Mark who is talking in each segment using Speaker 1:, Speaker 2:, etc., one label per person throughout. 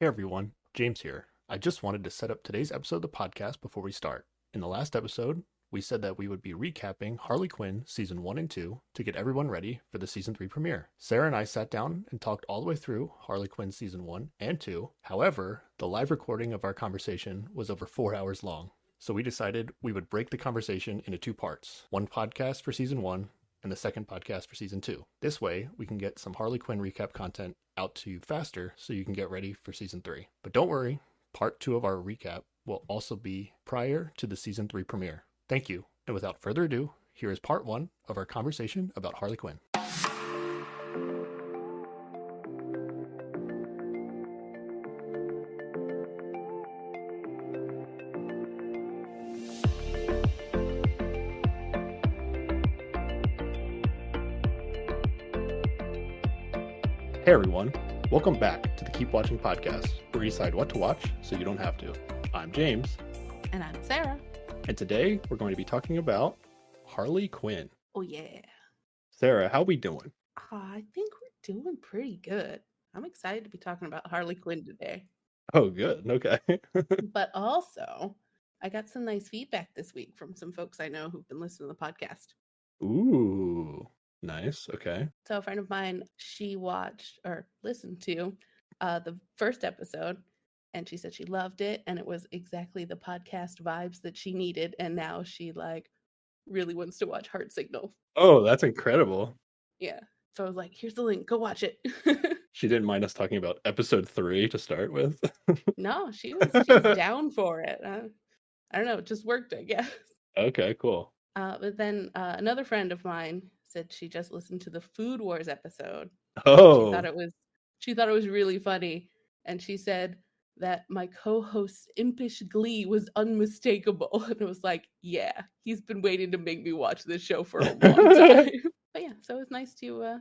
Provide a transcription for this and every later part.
Speaker 1: Hey everyone, James here. I just wanted to set up today's episode of the podcast before we start. In the last episode, we said that we would be recapping Harley Quinn season 1 and 2 to get everyone ready for the season 3 premiere. Sarah and I sat down and talked all the way through Harley Quinn season 1 and 2. However, the live recording of our conversation was over 4 hours long. So we decided we would break the conversation into two parts. One podcast for season 1 and the second podcast for season 2. This way, we can get some Harley Quinn recap content out to you faster so you can get ready for season 3. But don't worry, part 2 of our recap will also be prior to the season 3 premiere. Thank you. And without further ado, here is part 1 of our conversation about Harley Quinn. Hey everyone, welcome back to the Keep Watching podcast, where we decide what to watch so you don't have to. I'm James.
Speaker 2: And I'm Sarah.
Speaker 1: And today we're going to be talking about Harley Quinn.
Speaker 2: Oh yeah.
Speaker 1: Sarah, how we doing?
Speaker 2: I think we're doing pretty good. I'm excited to be talking about Harley Quinn today.
Speaker 1: Oh, good. Okay.
Speaker 2: But also, I got some nice feedback this week from some folks I know who've been listening to the podcast.
Speaker 1: Ooh, nice. Okay.
Speaker 2: So a friend of mine, she watched or listened to the first episode, and she said she loved it, and it was exactly the podcast vibes that she needed, and now she really wants to watch Heart Signal.
Speaker 1: Oh, that's incredible.
Speaker 2: Yeah. So I was like, here's the link, go watch it.
Speaker 1: She didn't mind us talking about episode 3 to start with.
Speaker 2: No, she was down for it. I don't know, it just worked, I guess.
Speaker 1: Okay, cool.
Speaker 2: But then another friend of mine said she just listened to the Food Wars episode.
Speaker 1: Oh,
Speaker 2: She thought it was really funny, and she said that my co-host's impish glee was unmistakable. And it was like, yeah, he's been waiting to make me watch this show for a long time. But yeah, so it's nice to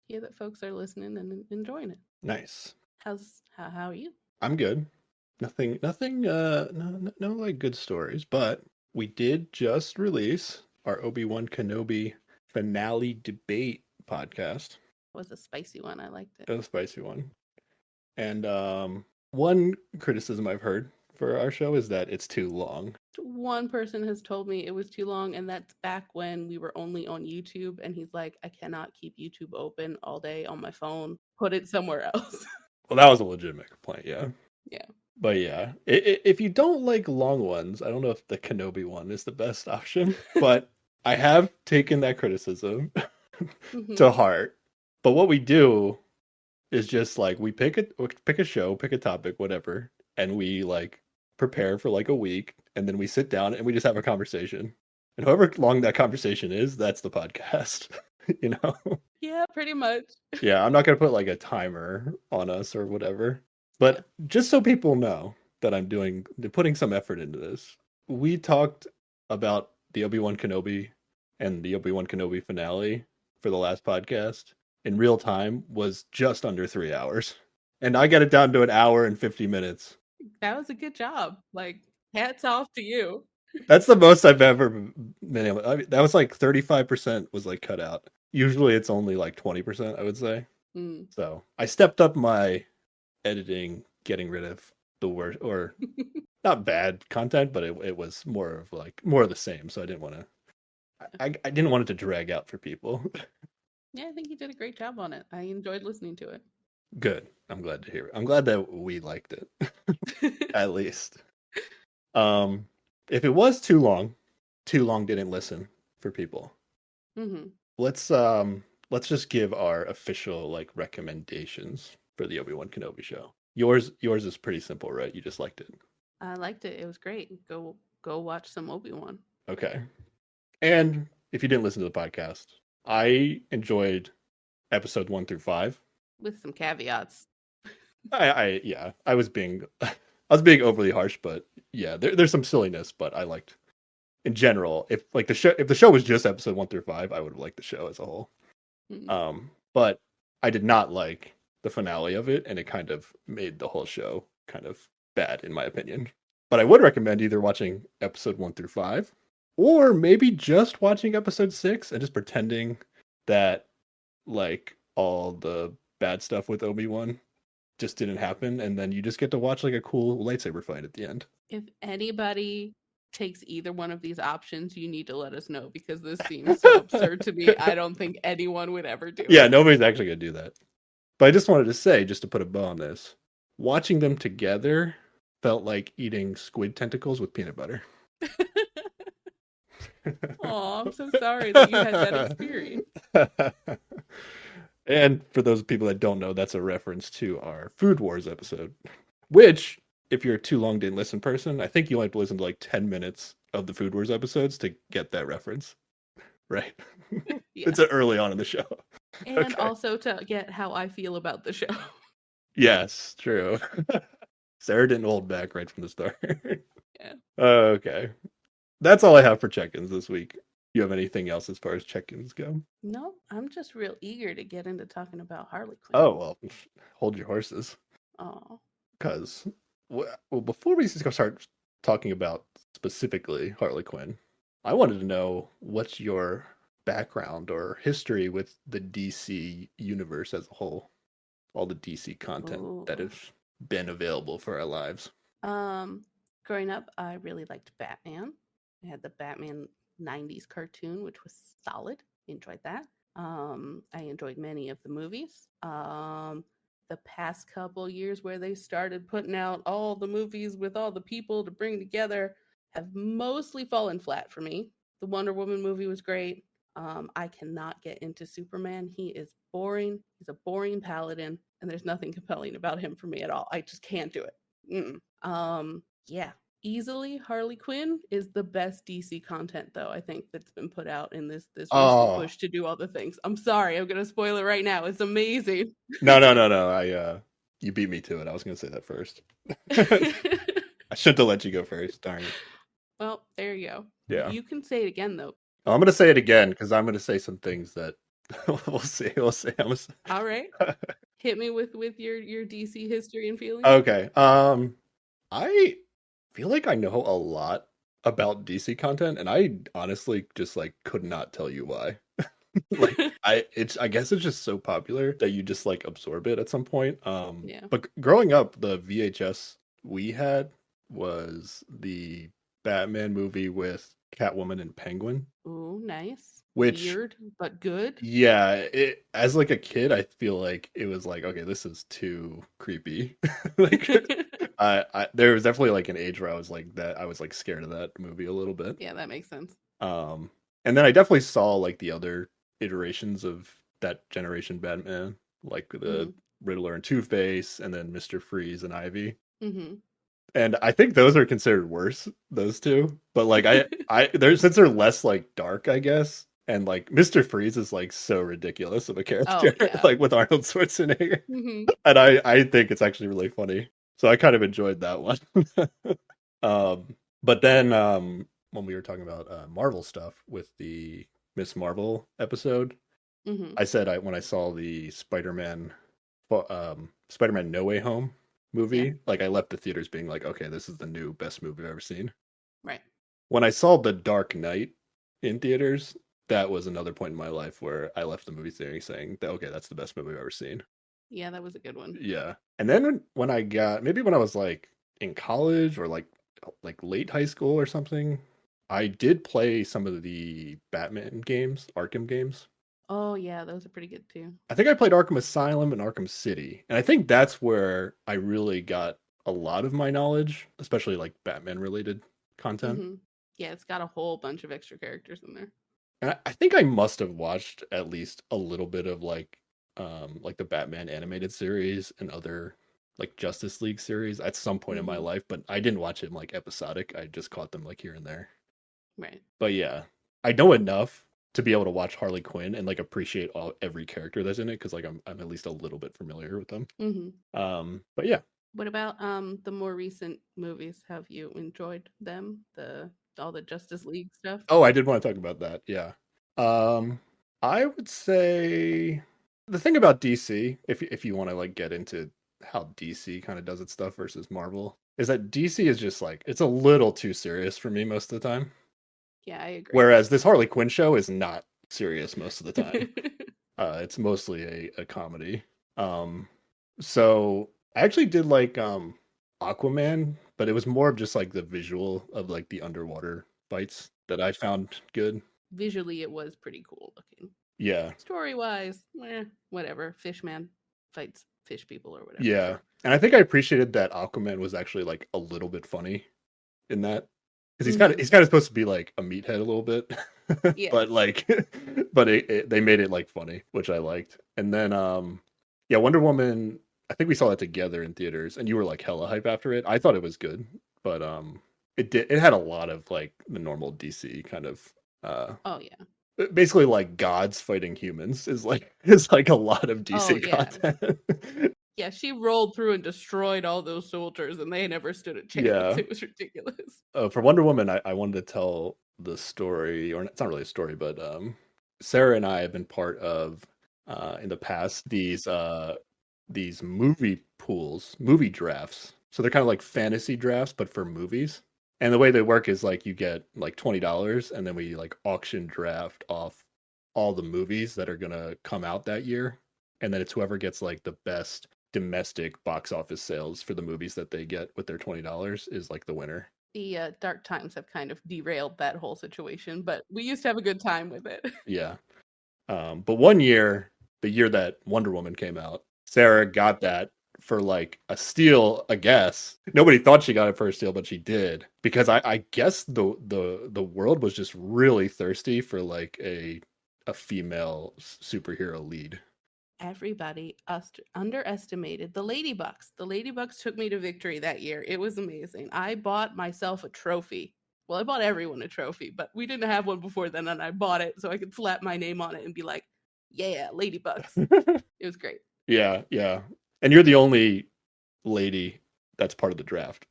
Speaker 2: hear that folks are listening and enjoying it.
Speaker 1: Nice.
Speaker 2: How are you?
Speaker 1: I'm good. Nothing, no like good stories, but we did just release our Obi-Wan Kenobi finale debate podcast.
Speaker 2: It was a spicy one. I liked it.
Speaker 1: It was a spicy one. And one criticism I've heard for our show is that it's too long.
Speaker 2: One person has told me it was too long, and that's back when we were only on YouTube, and he's like, I cannot keep YouTube open all day on my phone. Put it somewhere else.
Speaker 1: Well, that was a legitimate complaint, yeah.
Speaker 2: Yeah.
Speaker 1: But yeah, if you don't like long ones, I don't know if the Kenobi one is the best option, but I have taken that criticism to heart. But what we do is just like we pick a show, pick a topic, whatever, and we like prepare for like a week, and then we sit down and we just have a conversation. And however long that conversation is, that's the podcast. You know?
Speaker 2: Yeah, pretty much.
Speaker 1: Yeah, I'm not gonna put like a timer on us or whatever. But just so people know that I'm putting some effort into this, we talked about the Obi-Wan Kenobi and the Obi-Wan Kenobi finale for the last podcast in real time was just under 3 hours. And I got it down to 1 hour and 50 minutes.
Speaker 2: That was a good job. Like, hats off to you.
Speaker 1: That's the most I've ever been able. I mean, that was like 35% was like cut out. Usually it's only like 20%, I would say. So I stepped up my editing, getting rid of the worst or not bad content, but it was more of the same. So I didn't want to. I didn't want it to drag out for people.
Speaker 2: Yeah, I think you did a great job on it. I enjoyed listening to it.
Speaker 1: Good. I'm glad to hear it. I'm glad that we liked it, at least. If it was too long didn't listen for people.
Speaker 2: Mm-hmm.
Speaker 1: Let's just give our official like recommendations for the Obi-Wan Kenobi show. Yours is pretty simple, right? You just liked it.
Speaker 2: I liked it. It was great. Go watch some Obi-Wan.
Speaker 1: Okay. And if you didn't listen to the podcast, I enjoyed episode 1 through 5.
Speaker 2: With some caveats.
Speaker 1: I was being overly harsh, but yeah, there's some silliness, but I liked in general. If the show was just episode 1 through 5, I would have liked the show as a whole. Mm-hmm. But I did not like the finale of it, and it kind of made the whole show kind of bad in my opinion. But I would recommend either watching episode 1 through 5 or maybe just watching episode 6 and just pretending that like all the bad stuff with Obi-Wan just didn't happen, and then you just get to watch like a cool lightsaber fight at the end.
Speaker 2: If anybody takes either one of these options, you need to let us know because this seems so absurd to me. I don't think anyone would ever do
Speaker 1: Yeah,
Speaker 2: it.
Speaker 1: nobody's actually gonna do that. But I just wanted to say, just to put a bow on this, watching them together felt like eating squid tentacles with peanut butter.
Speaker 2: Oh, I'm so sorry that you had that experience.
Speaker 1: And for those people that don't know, that's a reference to our Food Wars episode, which, if you're a too long didn't listen person, I think you only have to listen to like 10 minutes of the Food Wars episodes to get that reference. Right?
Speaker 2: Yeah.
Speaker 1: It's early on in the show.
Speaker 2: And also to get how I feel about the show.
Speaker 1: Yes, true. Sarah didn't hold back right from the start.
Speaker 2: Yeah.
Speaker 1: Okay. That's all I have for check-ins this week. You have anything else as far as check-ins go?
Speaker 2: No, I'm just real eager to get into talking about Harley Quinn.
Speaker 1: Oh, well, hold your horses.
Speaker 2: Oh.
Speaker 1: Because, well, before we start talking about specifically Harley Quinn, I wanted to know what's your background or history with the DC universe as a whole, all the DC content that has been available for our lives.
Speaker 2: Growing up, I really liked Batman. I had the Batman 90s cartoon, which was solid. Enjoyed that. I enjoyed many of the movies. The past couple years where they started putting out all the movies with all the people to bring together have mostly fallen flat for me. The Wonder Woman movie was great. I cannot get into Superman. He is boring. He's a boring paladin, and there's nothing compelling about him for me at all. I just can't do it. Yeah, easily Harley Quinn is the best DC content, though. I think that's been put out in this recent push to do all the things. I'm sorry, I'm gonna spoil it right now. It's amazing.
Speaker 1: No. You beat me to it. I was gonna say that first. I shouldn't have let you go first. Darn it.
Speaker 2: Well, there you go.
Speaker 1: Yeah.
Speaker 2: You can say it again, though.
Speaker 1: I'm gonna say it again because I'm gonna say some things that we'll see.
Speaker 2: All right. Hit me with your DC history and feelings.
Speaker 1: Okay. I feel like I know a lot about DC content, and I honestly just like could not tell you why. Like I guess it's just so popular that you just like absorb it at some point.
Speaker 2: Yeah.
Speaker 1: But growing up, the VHS we had was the Batman movie with Catwoman and Penguin.
Speaker 2: Ooh, nice.
Speaker 1: Which,
Speaker 2: weird but good.
Speaker 1: Yeah, as like a kid, I feel like it was like, okay, this is too creepy. Like there was definitely like an age where I was like scared of that movie a little bit.
Speaker 2: Yeah, that makes sense.
Speaker 1: And then I definitely saw like the other iterations of that generation Batman, like the Riddler and Two-Face, and then Mr. Freeze and Ivy. And I think those are considered worse, those two. But like since they're less like dark, I guess. And like Mr. Freeze is like so ridiculous of a character, like with Arnold Schwarzenegger. And I think it's actually really funny. So I kind of enjoyed that one. But then when we were talking about Marvel stuff with the Miss Marvel episode, I said when I saw the Spider-Man No Way Home movie, like I left the theaters being like, okay, this is the new best movie I've ever seen.
Speaker 2: Right.
Speaker 1: When I saw The Dark Knight in theaters, that was another point in my life where I left the movie theater saying that, okay, that's the best movie I've ever seen.
Speaker 2: Yeah, that was a good one.
Speaker 1: Yeah. And then when I was like in college or like late high school or something, I did play some of the Batman games, Arkham games.
Speaker 2: Oh yeah, those are pretty good too.
Speaker 1: I think I played Arkham Asylum and Arkham City. And I think that's where I really got a lot of my knowledge, especially like Batman related content.
Speaker 2: Yeah, it's got a whole bunch of extra characters in there.
Speaker 1: And I think I must have watched at least a little bit of like the Batman animated series and other like Justice League series at some point in my life, but I didn't watch them like episodic. I just caught them like here and there.
Speaker 2: Right.
Speaker 1: But yeah, I know enough to be able to watch Harley Quinn and like appreciate every character that's in it because like I'm at least a little bit familiar with them. But yeah.
Speaker 2: What about the more recent movies? Have you enjoyed them? All the Justice League stuff?
Speaker 1: Oh, I did want to talk about that. Yeah. I would say the thing about DC, if you want to like get into how DC kind of does its stuff versus Marvel, is that DC is just like it's a little too serious for me most of the time.
Speaker 2: Yeah, I agree.
Speaker 1: Whereas this Harley Quinn show is not serious most of the time. It's mostly a comedy. So I actually did like Aquaman, but it was more of just like the visual of like the underwater fights that I found good.
Speaker 2: Visually, it was pretty cool looking.
Speaker 1: Yeah.
Speaker 2: Story wise, whatever. Fishman fights fish people or whatever.
Speaker 1: Yeah.
Speaker 2: Sure.
Speaker 1: And I think I appreciated that Aquaman was actually like a little bit funny in that. Because he's kind of supposed to be like a meathead a little bit.
Speaker 2: Yeah.
Speaker 1: But like but they made it like funny, which I liked. And then yeah, Wonder Woman, I think we saw that together in theaters and you were like hella hype after it. I thought it was good, but it had a lot of like the normal DC kind of
Speaker 2: Oh yeah.
Speaker 1: basically like gods fighting humans is like a lot of
Speaker 2: Oh
Speaker 1: DC
Speaker 2: yeah.
Speaker 1: content.
Speaker 2: Yeah, she rolled through and destroyed all those soldiers, and they never stood a chance.
Speaker 1: Yeah.
Speaker 2: It was ridiculous.
Speaker 1: For Wonder Woman, I wanted to tell the story, or it's not really a story, but Sarah and I have been part of in the past these movie pools, movie drafts. So they're kind of like fantasy drafts, but for movies. And the way they work is like you get like $20, and then we like auction draft off all the movies that are gonna come out that year, and then it's whoever gets like the best domestic box office sales for the movies that they get with their $20 is like the winner.
Speaker 2: The dark times have kind of derailed that whole situation, but we used to have a good time with it.
Speaker 1: Yeah. But one year, the year that Wonder Woman came out, Sarah got that for like a steal, I guess. Nobody thought she got it for a steal, but she did. Because I guess the world was just really thirsty for like a female superhero lead.
Speaker 2: Everybody underestimated the Ladybucks. The Ladybucks took me to victory that year. It was amazing. I bought myself a trophy. Well, I bought everyone a trophy, but we didn't have one before then, and I bought it so I could slap my name on it and be like, yeah, Ladybucks. It was great.
Speaker 1: Yeah, yeah. And you're the only lady that's part of the draft.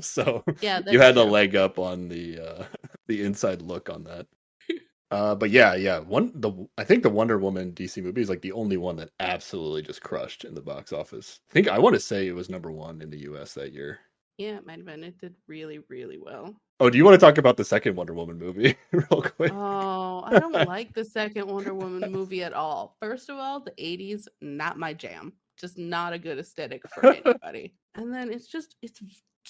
Speaker 1: So
Speaker 2: Yeah,
Speaker 1: you
Speaker 2: that's
Speaker 1: had a
Speaker 2: true.
Speaker 1: leg up on the inside look on that. But yeah, I think the Wonder Woman DC movie is like the only one that absolutely just crushed in the box office. I want to say it was number one in the US that year.
Speaker 2: Yeah, it might have been. It did really, really well.
Speaker 1: Oh, do you want to talk about the second Wonder Woman movie real quick?
Speaker 2: Oh, I don't like the second Wonder Woman movie at all. First of all, the 80s, not my jam. Just not a good aesthetic for anybody. And then it's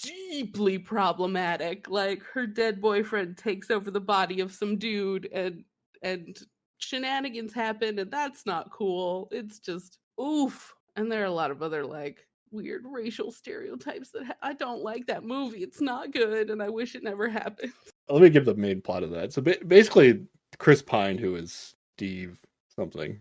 Speaker 2: deeply problematic. Like her dead boyfriend takes over the body of some dude and shenanigans happen and that's not cool. It's just oof. And there are a lot of other like weird racial stereotypes that I don't like that movie. It's not good and I wish it never happened.
Speaker 1: Let me give the main plot of that. So basically, Chris Pine, who is Steve something.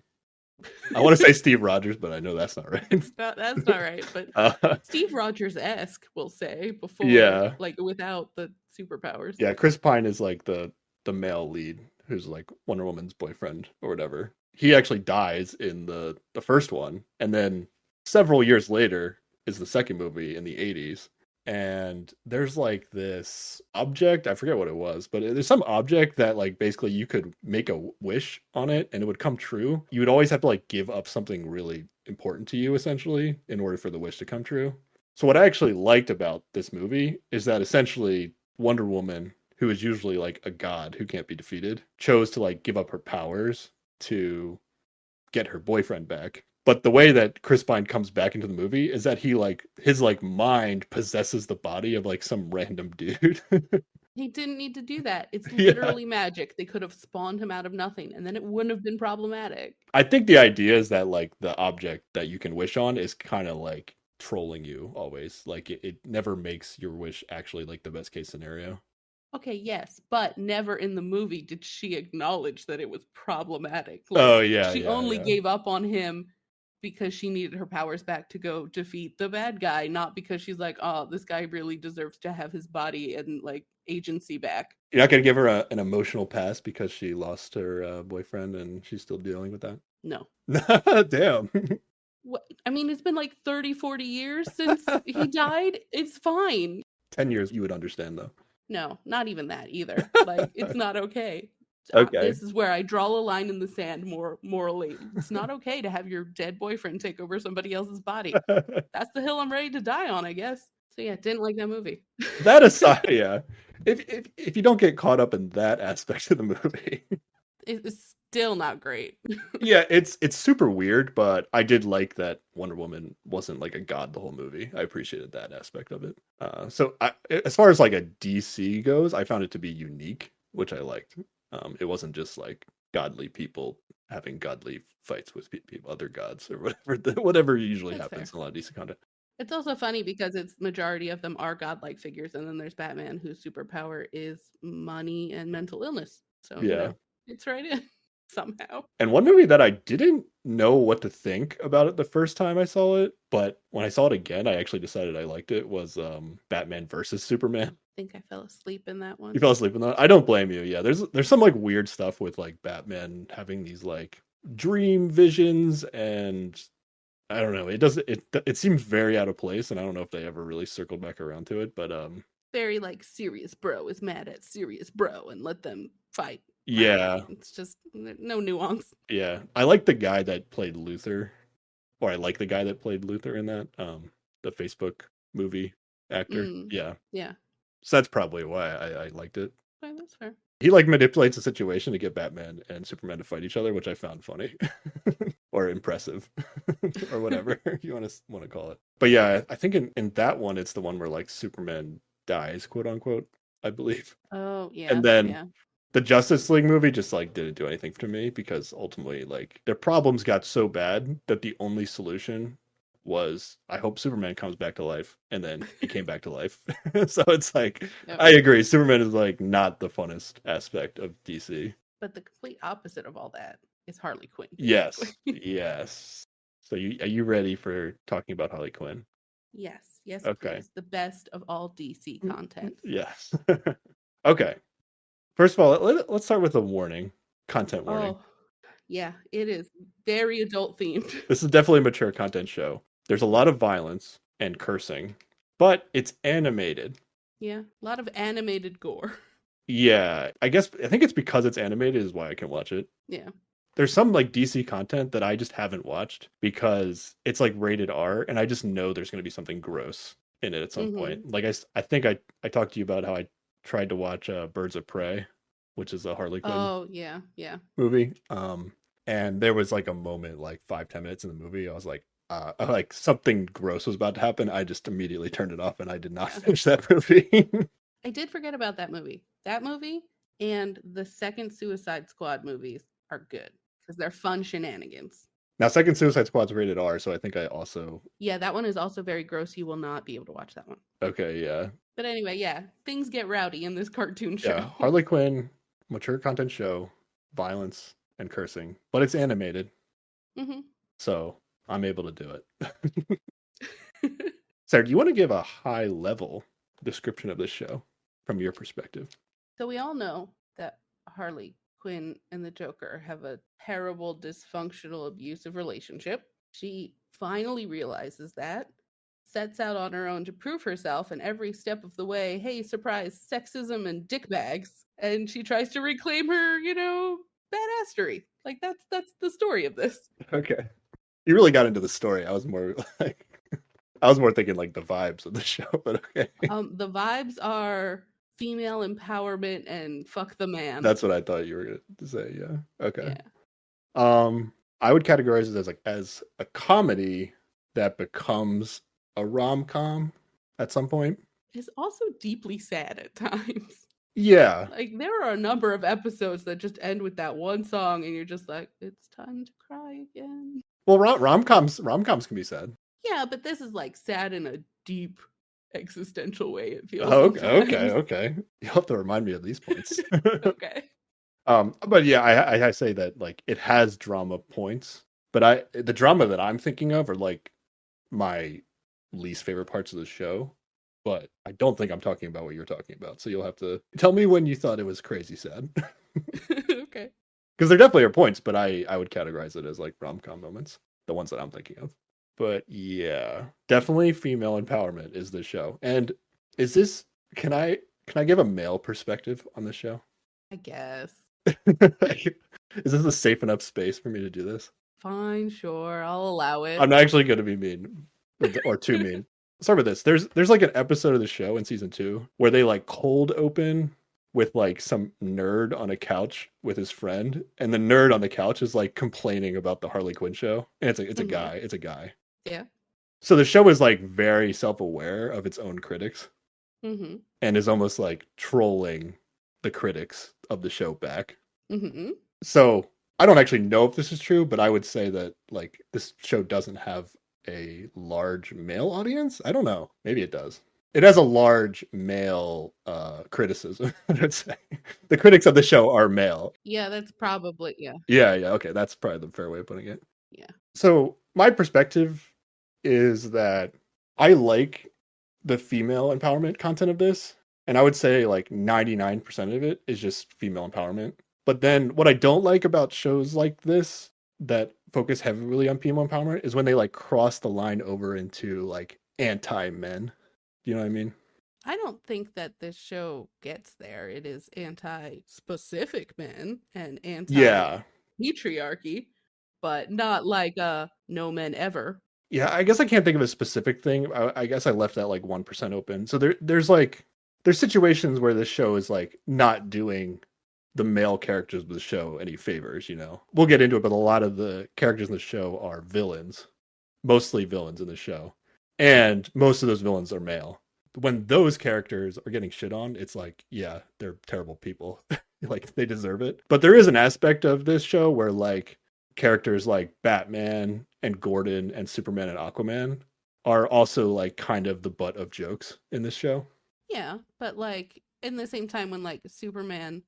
Speaker 1: I want to say Steve Rogers, but I know that's not right.
Speaker 2: That's not right. But Steve Rogers-esque, we'll say, before
Speaker 1: Yeah,
Speaker 2: like without the superpowers.
Speaker 1: yeah. Chris Pine is like the male lead, who's like Wonder Woman's boyfriend or whatever. He actually dies in the first one, and then several years later is the second movie in the 80s. And there's like this object, I forget what it was, but there's some object that like basically you could make a wish on it and it would come true. You would always have to like give up something really important to you essentially in order for the wish to come true. So what I actually liked about this movie is that essentially Wonder Woman, who is usually like a god who can't be defeated, chose to like give up her powers to get her boyfriend back. But the way that Chris Pine comes back into the movie is that he like his like mind possesses the body of like some random dude.
Speaker 2: He didn't need to do that. It's
Speaker 1: Yeah.
Speaker 2: literally magic. They could have spawned him out of nothing and then it wouldn't have been problematic.
Speaker 1: I think the idea is that like the object that you can wish on is kind of like trolling you always. Like it never makes your wish actually like the best case scenario.
Speaker 2: Okay, yes, but never in the movie did she acknowledge that it was problematic.
Speaker 1: Oh
Speaker 2: Like
Speaker 1: yeah,
Speaker 2: she
Speaker 1: yeah,
Speaker 2: only
Speaker 1: yeah.
Speaker 2: gave up on him because she needed her powers back to go defeat the bad guy, not because she's like, oh, this guy really deserves to have his body and like agency back.
Speaker 1: You're not gonna give her an emotional pass because she lost her boyfriend and she's still dealing with that.
Speaker 2: No.
Speaker 1: Damn.
Speaker 2: What? I mean, it's been like 30, 40 years since he died. It's fine.
Speaker 1: 10 years you would understand though.
Speaker 2: No, not even that either. Like, it's not okay.
Speaker 1: Okay.
Speaker 2: This is where I draw a line in the sand more morally. It's not okay to have your dead boyfriend take over somebody else's body. That's the hill I'm ready to die on, I guess. So yeah, didn't like that movie.
Speaker 1: That aside, yeah. If you don't get caught up in that aspect of the movie.
Speaker 2: It's still not great.
Speaker 1: Yeah, it's super weird, but I did like that Wonder Woman wasn't like a god the whole movie. I appreciated that aspect of it. As far as like a DC goes, I found it to be unique, which I liked. It wasn't just like godly people having godly fights with people, other gods or whatever usually
Speaker 2: That's
Speaker 1: happens
Speaker 2: fair.
Speaker 1: in a lot of DC content.
Speaker 2: It's also funny because it's majority of them are godlike figures, and then there's Batman whose superpower is money and mental illness. So,
Speaker 1: Yeah.
Speaker 2: it's right in somehow.
Speaker 1: And one movie that I didn't know what to think about it the first time I saw it, but when I saw it again, I actually decided I liked it, was Batman versus Superman.
Speaker 2: I think I fell asleep in that one.
Speaker 1: You fell asleep in that? I don't blame you. Yeah, there's some like weird stuff with like Batman having these like dream visions, and I don't know. It seems very out of place, and I don't know if they ever really circled back around to it, but
Speaker 2: Very like serious bro is mad at serious bro and let them fight.
Speaker 1: yeah.
Speaker 2: It's just no nuance.
Speaker 1: Yeah. I like the guy that played Luthor, or I like the guy that played Luthor in that the Facebook movie actor. Yeah.
Speaker 2: Yeah.
Speaker 1: So that's probably why I liked it.
Speaker 2: Okay, that's fair.
Speaker 1: He like manipulates the situation to get Batman and Superman to fight each other, which I found funny or impressive or whatever you want to call it. But yeah, I think in that one, it's the one where like Superman dies, quote unquote, I believe.
Speaker 2: Oh, yeah.
Speaker 1: And then
Speaker 2: yeah.
Speaker 1: the Justice League movie just like didn't do anything for me because ultimately like their problems got so bad that the only solution was I hope Superman comes back to life, and then he came back to life. So it's like
Speaker 2: Yep.
Speaker 1: I agree, Superman is like not the funnest aspect of DC.
Speaker 2: But the complete opposite of all that is Harley Quinn.
Speaker 1: Yes.
Speaker 2: basically.
Speaker 1: Yes. So are you ready for talking about Harley Quinn?
Speaker 2: Yes. Yes,
Speaker 1: Okay.
Speaker 2: please. The best of all DC content.
Speaker 1: Yes. Okay. First of all, let's start with a warning, content warning.
Speaker 2: Oh, yeah. It is very adult themed.
Speaker 1: This is definitely a mature content show. There's a lot of violence and cursing, but it's animated.
Speaker 2: Yeah. A lot of animated gore.
Speaker 1: Yeah, I think it's because it's animated is why I can watch it.
Speaker 2: Yeah.
Speaker 1: There's some like DC content that I just haven't watched because it's like rated R, and I just know there's going to be something gross in it at some point. Like I think I talked to you about how I tried to watch Birds of Prey, which is a Harley Quinn
Speaker 2: Oh, yeah. Yeah.
Speaker 1: movie. And there was like a moment, like 5-10 minutes in the movie, I was like something gross was about to happen. I just immediately turned it off, and I did not finish that movie.
Speaker 2: I did forget about that movie. That movie and the second Suicide Squad movies are good because they're fun shenanigans.
Speaker 1: Now, second Suicide Squad's rated R, so I think I also
Speaker 2: Yeah, that one is also very gross. You will not be able to watch that one.
Speaker 1: okay, yeah.
Speaker 2: But anyway, yeah, things get rowdy in this cartoon show.
Speaker 1: Yeah, Harley Quinn, mature content show, violence and cursing, but it's animated, so I'm able to do it. Sarah, do you want to give a high level description of this show from your perspective?
Speaker 2: So we all know that Harley Quinn and the Joker have a terrible, dysfunctional, abusive relationship. She finally realizes that, sets out on her own to prove herself, and every step of the way, hey, surprise, sexism and dickbags. And she tries to reclaim her, badassery. Like that's the story of this.
Speaker 1: Okay. You really got into the story. I was more thinking like the vibes of the show, but okay.
Speaker 2: The vibes are female empowerment and fuck the man.
Speaker 1: That's what I thought you were going to say, yeah. Okay. Yeah. I would categorize it as a comedy that becomes a rom-com at some point.
Speaker 2: It's also deeply sad at times.
Speaker 1: Yeah.
Speaker 2: Like there are a number of episodes that just end with that one song and you're just like, it's time to cry again.
Speaker 1: Well, rom-coms can be sad.
Speaker 2: Yeah, but this is like sad in a deep existential way, it feels.
Speaker 1: Okay. You'll have to remind me of these points.
Speaker 2: Okay.
Speaker 1: But yeah, I say that like it has drama points, but the drama that I'm thinking of are like my least favorite parts of the show, but I don't think I'm talking about what you're talking about. So you'll have to tell me when you thought it was crazy sad.
Speaker 2: Okay.
Speaker 1: Because there definitely are points, but I would categorize it as like rom-com moments, the ones that I'm thinking of. But yeah, definitely female empowerment is this show. And is this, can I give a male perspective on this show?
Speaker 2: I guess.
Speaker 1: Is this a safe enough space for me to do this?
Speaker 2: Fine, sure, I'll allow it.
Speaker 1: I'm actually going to be mean or too mean. Start with this. There's like an episode of the show in season 2 where they like cold open with like some nerd on a couch with his friend, and the nerd on the couch is like complaining about the Harley Quinn show, and it's a
Speaker 2: Mm-hmm.
Speaker 1: guy, it's a guy.
Speaker 2: Yeah.
Speaker 1: So the show is like very self-aware of its own critics
Speaker 2: Mm-hmm.
Speaker 1: and is almost like trolling the critics of the show back.
Speaker 2: Mm-hmm.
Speaker 1: So I don't actually know if this is true, but I would say that like this show doesn't have a large male audience. I don't know. Maybe it does. It has a large male criticism, I'd say. The critics of the show are male.
Speaker 2: Yeah, that's probably
Speaker 1: Yeah, yeah, okay. That's probably the fair way of putting it.
Speaker 2: yeah.
Speaker 1: So my perspective is that I like the female empowerment content of this. And I would say like 99% of it is just female empowerment. But then what I don't like about shows like this that focus heavily on female empowerment is when they like cross the line over into like anti-men. Do you know what I mean?
Speaker 2: I don't think that this show gets there. It is anti-specific men and
Speaker 1: Yeah.
Speaker 2: anti-patriarchy, but not like no men ever.
Speaker 1: Yeah, I guess I can't think of a specific thing. I guess I left that like 1% open. So there's situations where this show is like not doing the male characters of the show any favors, you know. We'll get into it, but a lot of the characters in the show are villains, mostly villains in the show. And most of those villains are male. When those characters are getting shit on, it's like, yeah, they're terrible people. Like they deserve it. But there is an aspect of this show where like characters like Batman and Gordon and Superman and Aquaman are also like kind of the butt of jokes in this show.
Speaker 2: Yeah, but like in the same time when like Superman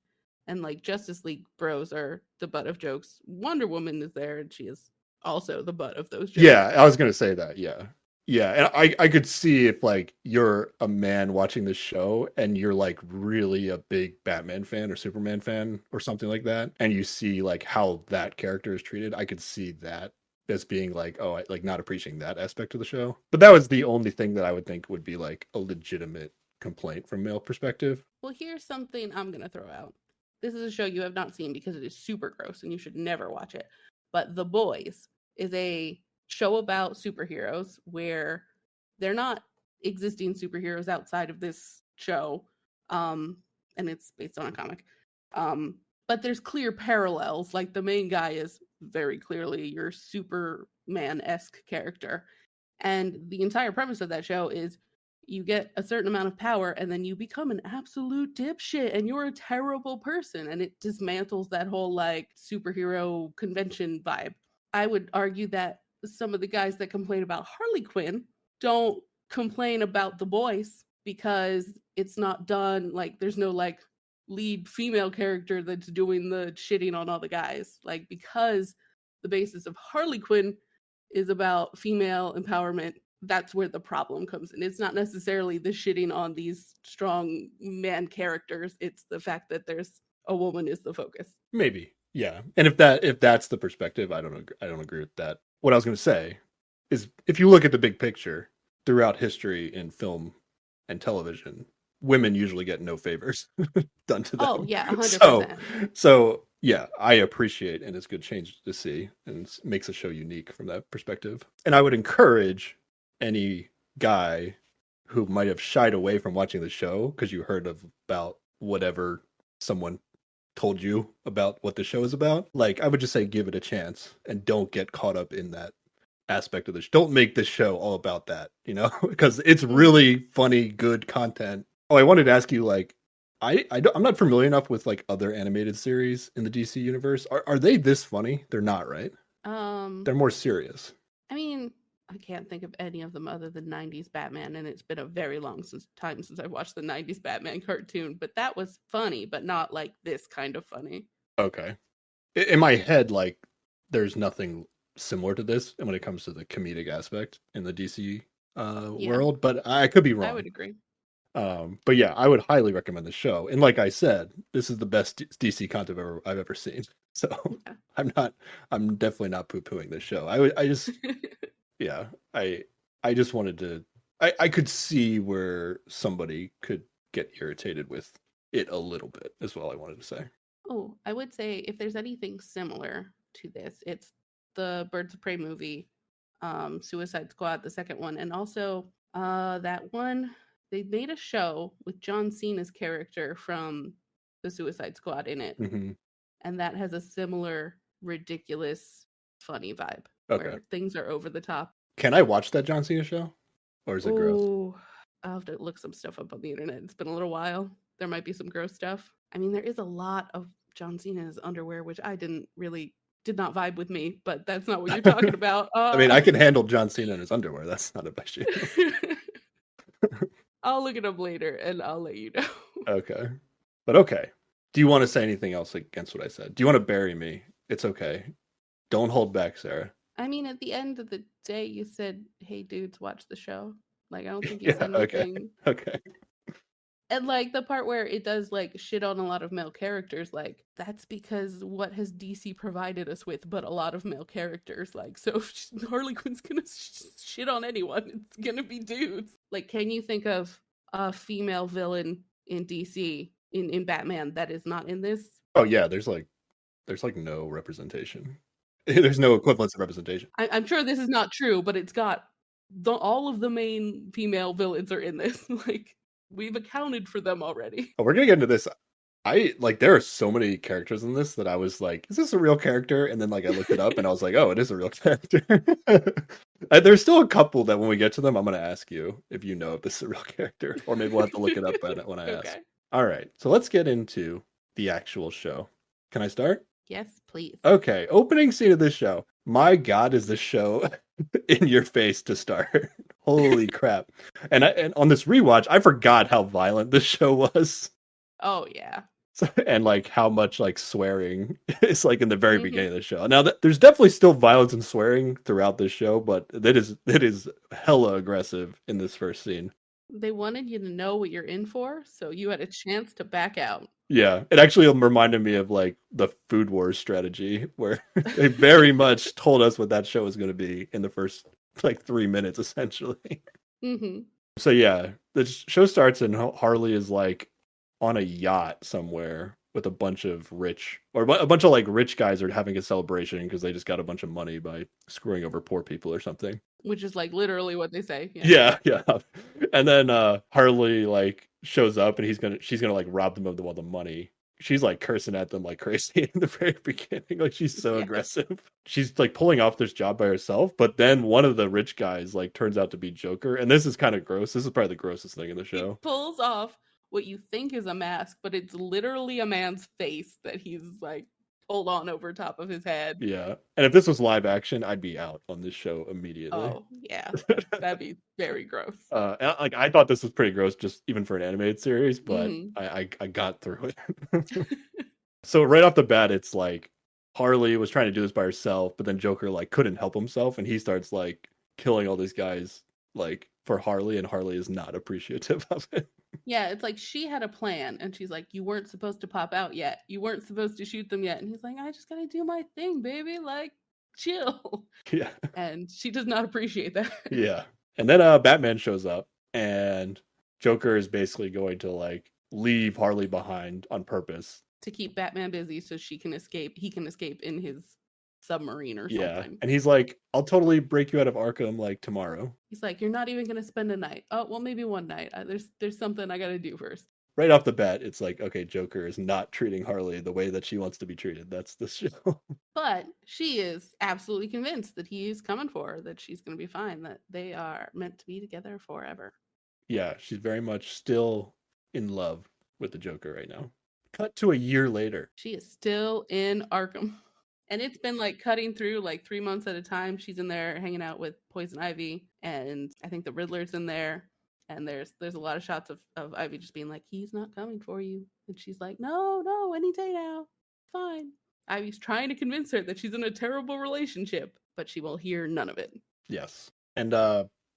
Speaker 2: and like Justice League bros are the butt of jokes, Wonder Woman is there and she is also the butt of those
Speaker 1: Yeah,
Speaker 2: jokes.
Speaker 1: I was gonna say that. Yeah, yeah, and I could see if like you're a man watching this show and you're like really a big Batman fan or Superman fan or something like that, and you see like how that character is treated, I could see that as being like, oh, I like not appreciating that aspect of the show. But that was the only thing that I would think would be like a legitimate complaint from male perspective.
Speaker 2: Well, here's something I'm going to throw out. This is a show you have not seen because it is super gross and you should never watch it. But The Boys is a show about superheroes where they're not existing superheroes outside of this show. Um, and it's based on a comic. But there's clear parallels. Like the main guy is very clearly your Superman esque character. And the entire premise of that show is you get a certain amount of power and then you become an absolute dipshit and you're a terrible person. And it dismantles that whole like superhero convention vibe. I would argue that some of the guys that complain about Harley Quinn don't complain about The Boys because it's not done like there's no like lead female character that's doing the shitting on all the guys. Like because the basis of Harley Quinn is about female empowerment, that's where the problem comes in. It's not necessarily the shitting on these strong man characters. It's the fact that there's a woman is the focus.
Speaker 1: Maybe, yeah. And if that's the perspective, I don't agree with that. What I was going to say is, if you look at the big picture throughout history in film and television, women usually get no favors done to
Speaker 2: Oh
Speaker 1: them.
Speaker 2: yeah,
Speaker 1: So,
Speaker 2: 100%.
Speaker 1: so yeah, I appreciate, and it's a good change to see, and it makes the show unique from that perspective. And I would encourage any guy who might have shied away from watching the show because you heard about whatever someone told you about what the show is about, like I would just say give it a chance and don't get caught up in that aspect of this. Don't make this show all about that, you know, because it's
Speaker 2: Mm-hmm.
Speaker 1: really funny, good content. Oh, I wanted to ask you, like, I'm not familiar enough with like other animated series in the DC universe. Are they this funny? They're not, right?
Speaker 2: Um,
Speaker 1: They're more serious.
Speaker 2: I mean, I can't think of any of them other than 90s Batman, and it's been a very long time since I've watched the 90s Batman cartoon, but that was funny, but not like this kind of funny.
Speaker 1: Okay. In my head, like, there's nothing similar to this, and when it comes to the comedic aspect in the DC
Speaker 2: Yeah,
Speaker 1: world, but I could be
Speaker 2: I
Speaker 1: wrong.
Speaker 2: would agree.
Speaker 1: But yeah, I would highly recommend the show. And like I said, this is the best DC content I've ever seen. So
Speaker 2: Yeah.
Speaker 1: I'm definitely not poo-pooing this show. I just, yeah, I just wanted to, I could see where somebody could get irritated with it a little bit, is all I wanted to say.
Speaker 2: Oh, I would say if there's anything similar to this, it's the Birds of Prey movie, Suicide Squad, the second one, and also that one they made a show with John Cena's character from the Suicide Squad in it.
Speaker 1: Mm-hmm.
Speaker 2: And that has a similar ridiculous, funny vibe
Speaker 1: Okay.
Speaker 2: where things are over the top.
Speaker 1: Can I watch that John Cena show? Or is it gross?
Speaker 2: Oh, I'll have to look some stuff up on the internet. It's been a little while. There might be some gross stuff. I mean, there is a lot of John Cena's underwear, which did not vibe with me, but that's not what you're talking about.
Speaker 1: I mean, I can handle John Cena in his underwear. That's not an issue.
Speaker 2: I'll look it up later and I'll let you know.
Speaker 1: Okay. But okay. Do you want to say anything else against what I said? Do you want to bury me? It's okay. Don't hold back, Sarah.
Speaker 2: I mean, at the end of the day, you said, "Hey, dudes, watch the show." Like, I don't think you
Speaker 1: Yeah,
Speaker 2: said anything.
Speaker 1: okay.
Speaker 2: And like the part where it does like shit on a lot of male characters, like that's because what has DC provided us with but a lot of male characters. Like, so if Harley Quinn's gonna shit on anyone, it's gonna be dudes. Like, can you think of a female villain in DC in Batman that is not in this?
Speaker 1: Oh yeah, there's like no representation. There's no equivalence of representation.
Speaker 2: I'm sure this is not true, but it's got all of the main female villains are in this. Like, we've accounted for them already.
Speaker 1: Oh, we're gonna get into this. There are so many characters in this that I was like, is this a real character? And then like I looked it up and I was like, oh, it is a real character. There's still a couple that when we get to them, I'm gonna ask you if you know if this is a real character, or maybe we'll have to look it up when I ask. All right, so let's get into the actual show. Can I start?
Speaker 2: Yes, please.
Speaker 1: Okay, opening scene of this show. My God, is this show in your face to start? Holy crap! And on this rewatch, I forgot how violent this show was.
Speaker 2: Oh yeah.
Speaker 1: And like how much like swearing is like in the very beginning of the show. Now there's definitely still violence and swearing throughout this show, but it is hella aggressive in this first scene.
Speaker 2: They wanted you to know what you're in for, so you had a chance to back out.
Speaker 1: Yeah, it actually reminded me of like the Food Wars strategy, where they very much told us what that show was going to be in the first like 3 minutes, essentially.
Speaker 2: Mm-hmm.
Speaker 1: So yeah, the show starts and Harley is like on a yacht somewhere with a bunch of like rich guys are having a celebration because they just got a bunch of money by screwing over poor people or something.
Speaker 2: Which is like literally what they say.
Speaker 1: Yeah. And then Harley like shows up and she's gonna like rob them of all the money. She's like cursing at them like crazy in the very beginning. Like she's so aggressive. She's like pulling off this job by herself, but then one of the rich guys like turns out to be Joker, and this is kind of gross. This is probably the grossest thing in the show.
Speaker 2: He pulls off what you think is a mask, but it's literally a man's face that he's like pulled on over top of his head.
Speaker 1: Yeah. And if this was live action, I'd be out on this show immediately.
Speaker 2: Oh, yeah. That'd be very gross.
Speaker 1: Like I thought this was pretty gross just even for an animated series, but I got through it. So right off the bat, it's like Harley was trying to do this by herself, but then Joker like couldn't help himself and he starts like killing all these guys like for Harley, and Harley is not appreciative of it.
Speaker 2: Yeah, it's like she had a plan and she's like, you weren't supposed to pop out yet. You weren't supposed to shoot them yet. And he's like, I just gotta do my thing, baby. Like, chill.
Speaker 1: Yeah.
Speaker 2: And she does not appreciate that.
Speaker 1: Yeah. And then Batman shows up and Joker is basically going to like leave Harley behind on purpose.
Speaker 2: To keep Batman busy so he can escape in his submarine or something.
Speaker 1: Yeah. And he's like, I'll totally break you out of Arkham like tomorrow.
Speaker 2: He's like, you're not even gonna spend a night. Oh, well, maybe one night. There's something I gotta do first.
Speaker 1: Right off the bat, it's like, okay, Joker is not treating Harley the way that she wants to be treated. That's the show.
Speaker 2: But she is absolutely convinced that he is coming for her, that she's gonna be fine, that they are meant to be together forever.
Speaker 1: Yeah, she's very much still in love with the Joker right now. Cut to a year later.
Speaker 2: She is still in Arkham. And it's been like cutting through like 3 months at a time. She's in there hanging out with Poison Ivy, and I think the Riddler's in there. And there's a lot of shots of Ivy just being like, he's not coming for you. And she's like, no, any day now. Fine. Ivy's trying to convince her that she's in a terrible relationship, but she will hear none of it.
Speaker 1: Yes. And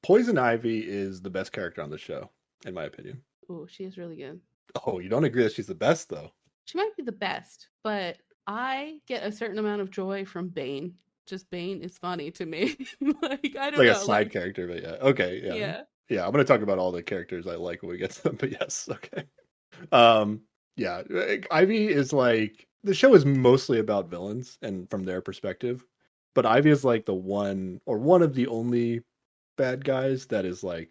Speaker 1: Poison Ivy is the best character on the show, in my opinion.
Speaker 2: Oh, she is really good.
Speaker 1: Oh, you don't agree that she's the best, though?
Speaker 2: She might be the best, but I get a certain amount of joy from Bane. Just Bane is funny to me. Like, I don't know.
Speaker 1: Like a side character, but yeah. Okay, yeah. Yeah, I'm going to talk about all the characters I like when we get to them, but yes, okay. Yeah, Ivy is like, the show is mostly about villains and from their perspective, but Ivy is like the one of the only bad guys that is like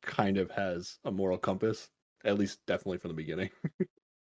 Speaker 1: kind of has a moral compass, at least definitely from the beginning.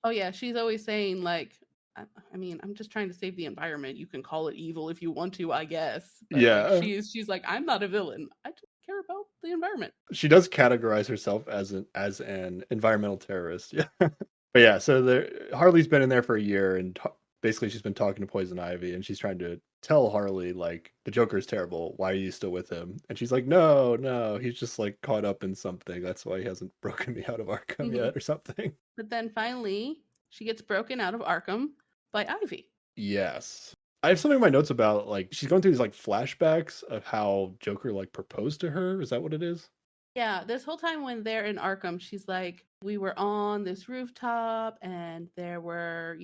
Speaker 2: Oh yeah, she's always saying like, I mean, I'm just trying to save the environment. You can call it evil if you want to, I guess. But like,
Speaker 1: Yeah.
Speaker 2: she's like, I'm not a villain. I just care about the environment.
Speaker 1: She does categorize herself as an environmental terrorist. Yeah. But yeah, so Harley's been in there for a year, and basically she's been talking to Poison Ivy, and she's trying to tell Harley like the Joker's terrible. Why are you still with him? And she's like, no, no, he's just like caught up in something. That's why he hasn't broken me out of Arkham
Speaker 2: Mhm.
Speaker 1: yet, or something.
Speaker 2: But then finally, she gets broken out of Arkham by Ivy.
Speaker 1: Yes. I have something in my notes about like she's going through these like flashbacks of how Joker like proposed to her. Is that what it is?
Speaker 2: Yeah, this whole time when they're in Arkham, she's like, we were on this rooftop and there were,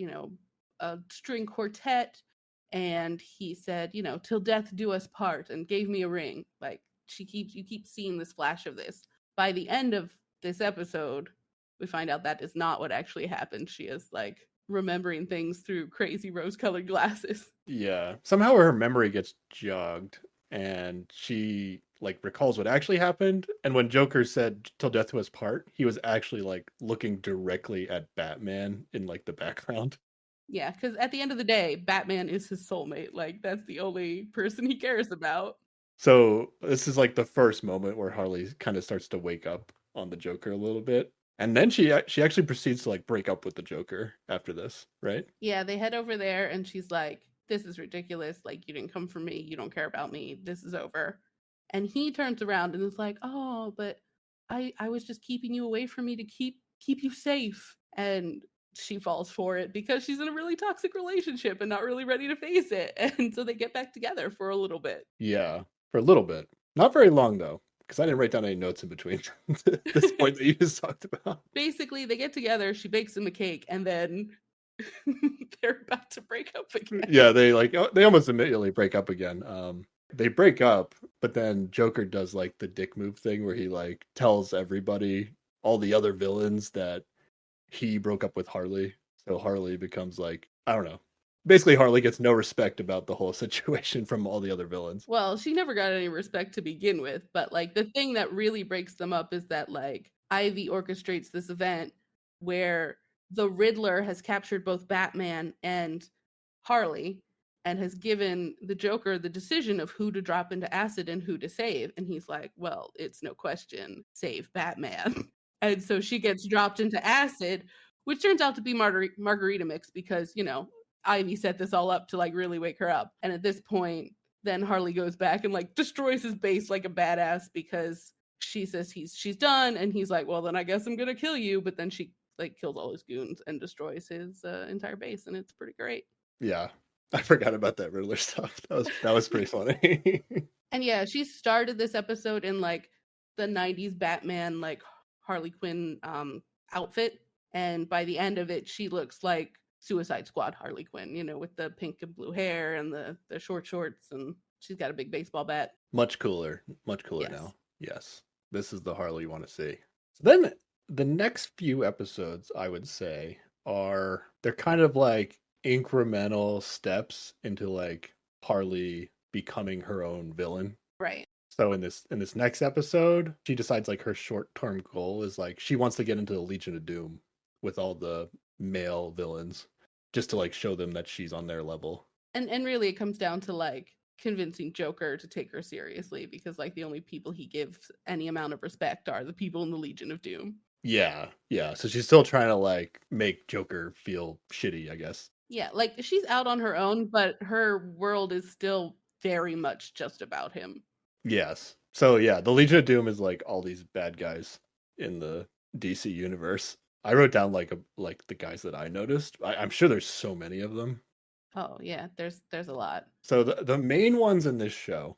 Speaker 2: a string quartet. And he said, till death do us part, and gave me a ring. Like, you keep seeing this flash of this. By the end of this episode, we find out that is not what actually happened. She is like remembering things through crazy rose colored glasses.
Speaker 1: Yeah. Somehow her memory gets jogged and she like recalls what actually happened. And when Joker said till death do us part, he was actually like looking directly at Batman in like the background.
Speaker 2: Yeah, because at the end of the day, Batman is his soulmate. Like, that's the only person he cares about.
Speaker 1: So this is like the first moment where Harley kind of starts to wake up on the Joker a little bit. And then she actually proceeds to like break up with the Joker after this, right?
Speaker 2: Yeah, they head over there and she's like, this is ridiculous. Like, you didn't come for me. You don't care about me. This is over. And he turns around and is like, oh, but I was just keeping you away from me to keep you safe. And she falls for it because she's in a really toxic relationship and not really ready to face it. And so they get back together for a little bit.
Speaker 1: Yeah, for a little bit. Not very long though, because I didn't write down any notes in between this point that you just talked about.
Speaker 2: Basically, they get together, she bakes him a cake, and then they're about to break up again.
Speaker 1: Yeah, they almost immediately break up again. They break up, but then Joker does like the dick move thing where he like tells everybody, all the other villains, that he broke up with Harley. So Harley becomes like, I don't know. Basically, Harley gets no respect about the whole situation from all the other villains.
Speaker 2: Well, she never got any respect to begin with, but like the thing that really breaks them up is that like Ivy orchestrates this event where the Riddler has captured both Batman and Harley and has given the Joker the decision of who to drop into acid and who to save. And he's like, well, it's no question, save Batman. And so she gets dropped into acid, which turns out to be margarita mix because, Ivy set this all up to like really wake her up. And at this point, then Harley goes back and like destroys his base like a badass because she says she's done, and he's like, well, then I guess I'm gonna kill you. But then she like kills all his goons and destroys his entire base, and it's pretty great.
Speaker 1: Yeah, I forgot about that Riddler stuff. That was pretty funny.
Speaker 2: And yeah, she started this episode in like the 90s Batman like Harley Quinn outfit, and by the end of it she looks like Suicide Squad Harley Quinn, with the pink and blue hair and the short shorts, and she's got a big baseball bat.
Speaker 1: Much cooler
Speaker 2: Yes.
Speaker 1: now. Yes, this is the Harley you want to see. So then the next few episodes, I would say, they're kind of like incremental steps into like Harley becoming her own villain.
Speaker 2: Right.
Speaker 1: So in this next episode, she decides like her short-term goal is like she wants to get into the Legion of Doom with all the male villains, just to like show them that she's on their level.
Speaker 2: And really it comes down to like convincing Joker to take her seriously, because like the only people he gives any amount of respect are the people in the Legion of Doom.
Speaker 1: Yeah. So she's still trying to like make Joker feel shitty, I guess.
Speaker 2: Yeah, like she's out on her own, but her world is still very much just about him.
Speaker 1: Yes. So yeah, the Legion of Doom is like all these bad guys in the DC universe. I wrote down like the guys that I noticed. I'm sure there's so many of them.
Speaker 2: Oh yeah, there's a lot.
Speaker 1: So the main ones in this show,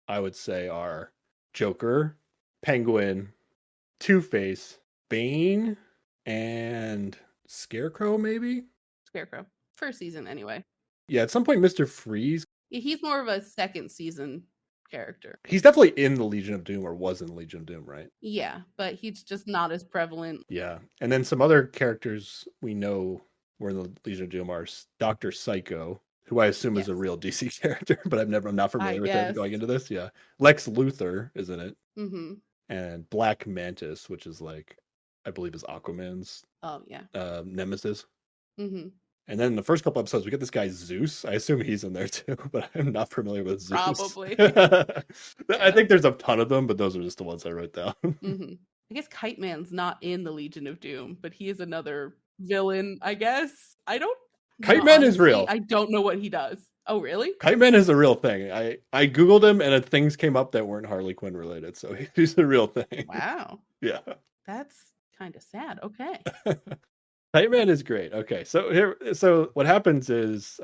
Speaker 1: I would say, are Joker, Penguin, Two-Face, Bane, and Scarecrow, maybe?
Speaker 2: Scarecrow. First season anyway.
Speaker 1: Yeah, at some point Mr. Freeze.
Speaker 2: He's more of a second season character.
Speaker 1: He's definitely in the Legion of Doom, or was in the Legion of Doom, right?
Speaker 2: Yeah, but he's just not as prevalent.
Speaker 1: Yeah. And then some other characters we know were in the Legion of Doom are Dr. Psycho, who I assume is a real DC character, but I'm not familiar with him going into this. Yeah. Lex Luthor is in it.
Speaker 2: Mm-hmm.
Speaker 1: And Black Mantis, which is like I believe is Aquaman's
Speaker 2: Oh yeah.
Speaker 1: nemesis.
Speaker 2: Mm-hmm.
Speaker 1: And then in the first couple episodes, we get this guy Zeus. I assume he's in there too, but I'm not familiar with Zeus.
Speaker 2: Probably.
Speaker 1: I
Speaker 2: Yeah.
Speaker 1: think there's a ton of them, but those are just the ones I wrote down.
Speaker 2: Mm-hmm. I guess Kite Man's not in the Legion of Doom, but he is another villain, I guess. I don't
Speaker 1: Kite
Speaker 2: know,
Speaker 1: Man is
Speaker 2: honestly,
Speaker 1: real.
Speaker 2: I don't know what he does. Oh, really?
Speaker 1: Kite Man is a real thing. I googled him and things came up that weren't Harley Quinn related, so he's a real thing.
Speaker 2: Wow.
Speaker 1: Yeah.
Speaker 2: That's kind of sad. Okay.
Speaker 1: Kite Man is great. Okay, so what happens is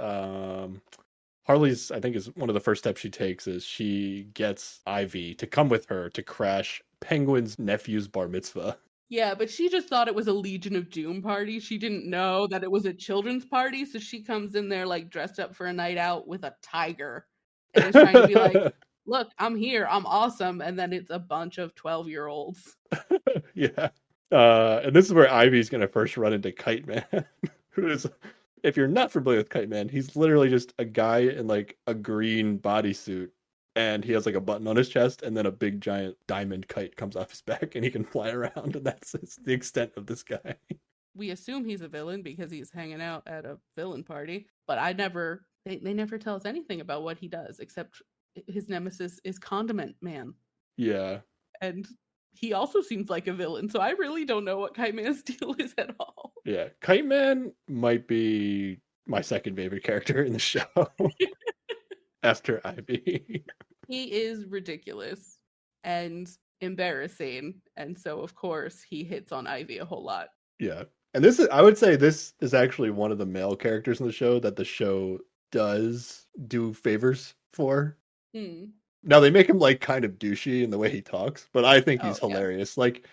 Speaker 1: Harley's, I think, is one of the first steps she takes is she gets Ivy to come with her to crash Penguin's nephew's bar mitzvah.
Speaker 2: Yeah, but she just thought it was a Legion of Doom party. She didn't know that it was a children's party, so she comes in there like dressed up for a night out with a tiger and is trying to be like, "Look, I'm here. I'm awesome." And then it's a bunch of 12-year-olds.
Speaker 1: Yeah. And this is where Ivy's gonna first run into Kite Man, who is, if you're not familiar with Kite Man, he's literally just a guy in like a green bodysuit, and he has like a button on his chest, and then a big giant diamond kite comes off his back, and he can fly around, and that's the extent of this guy.
Speaker 2: We assume he's a villain because he's hanging out at a villain party, but they never tell us anything about what he does except his nemesis is Condiment Man.
Speaker 1: Yeah.
Speaker 2: And he also seems like a villain, so I really don't know what Kite Man's deal is at all.
Speaker 1: Yeah. Kite Man might be my second favorite character in the show after Ivy.
Speaker 2: He is ridiculous and embarrassing, and so of course he hits on Ivy a whole lot.
Speaker 1: Yeah. And I would say this is actually one of the male characters in the show that the show does do favors for.
Speaker 2: Hmm.
Speaker 1: Now they make him like kind of douchey in the way he talks, but I think he's
Speaker 2: Oh, yeah.
Speaker 1: hilarious. Like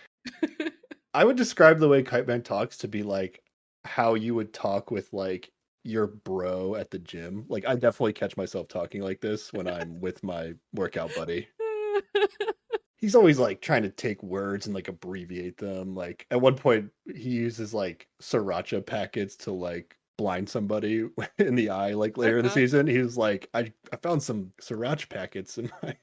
Speaker 1: I would describe the way Kite Man talks to be like how you would talk with like your bro at the gym. Like I definitely catch myself talking like this when I'm with my workout buddy. He's always like trying to take words and like abbreviate them. Like at one point he uses like sriracha packets to like blind somebody in the eye. Like later in the season, he was like, I found some sriracha packets in my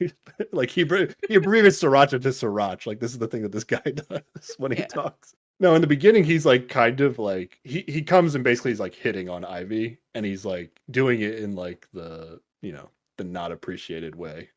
Speaker 1: like he abbreviates sriracha to sriracha. Like this is the thing that this guy does when he talks. No, in the beginning he's like kind of like he comes and basically he's like hitting on Ivy, and he's like doing it in like the the not appreciated way.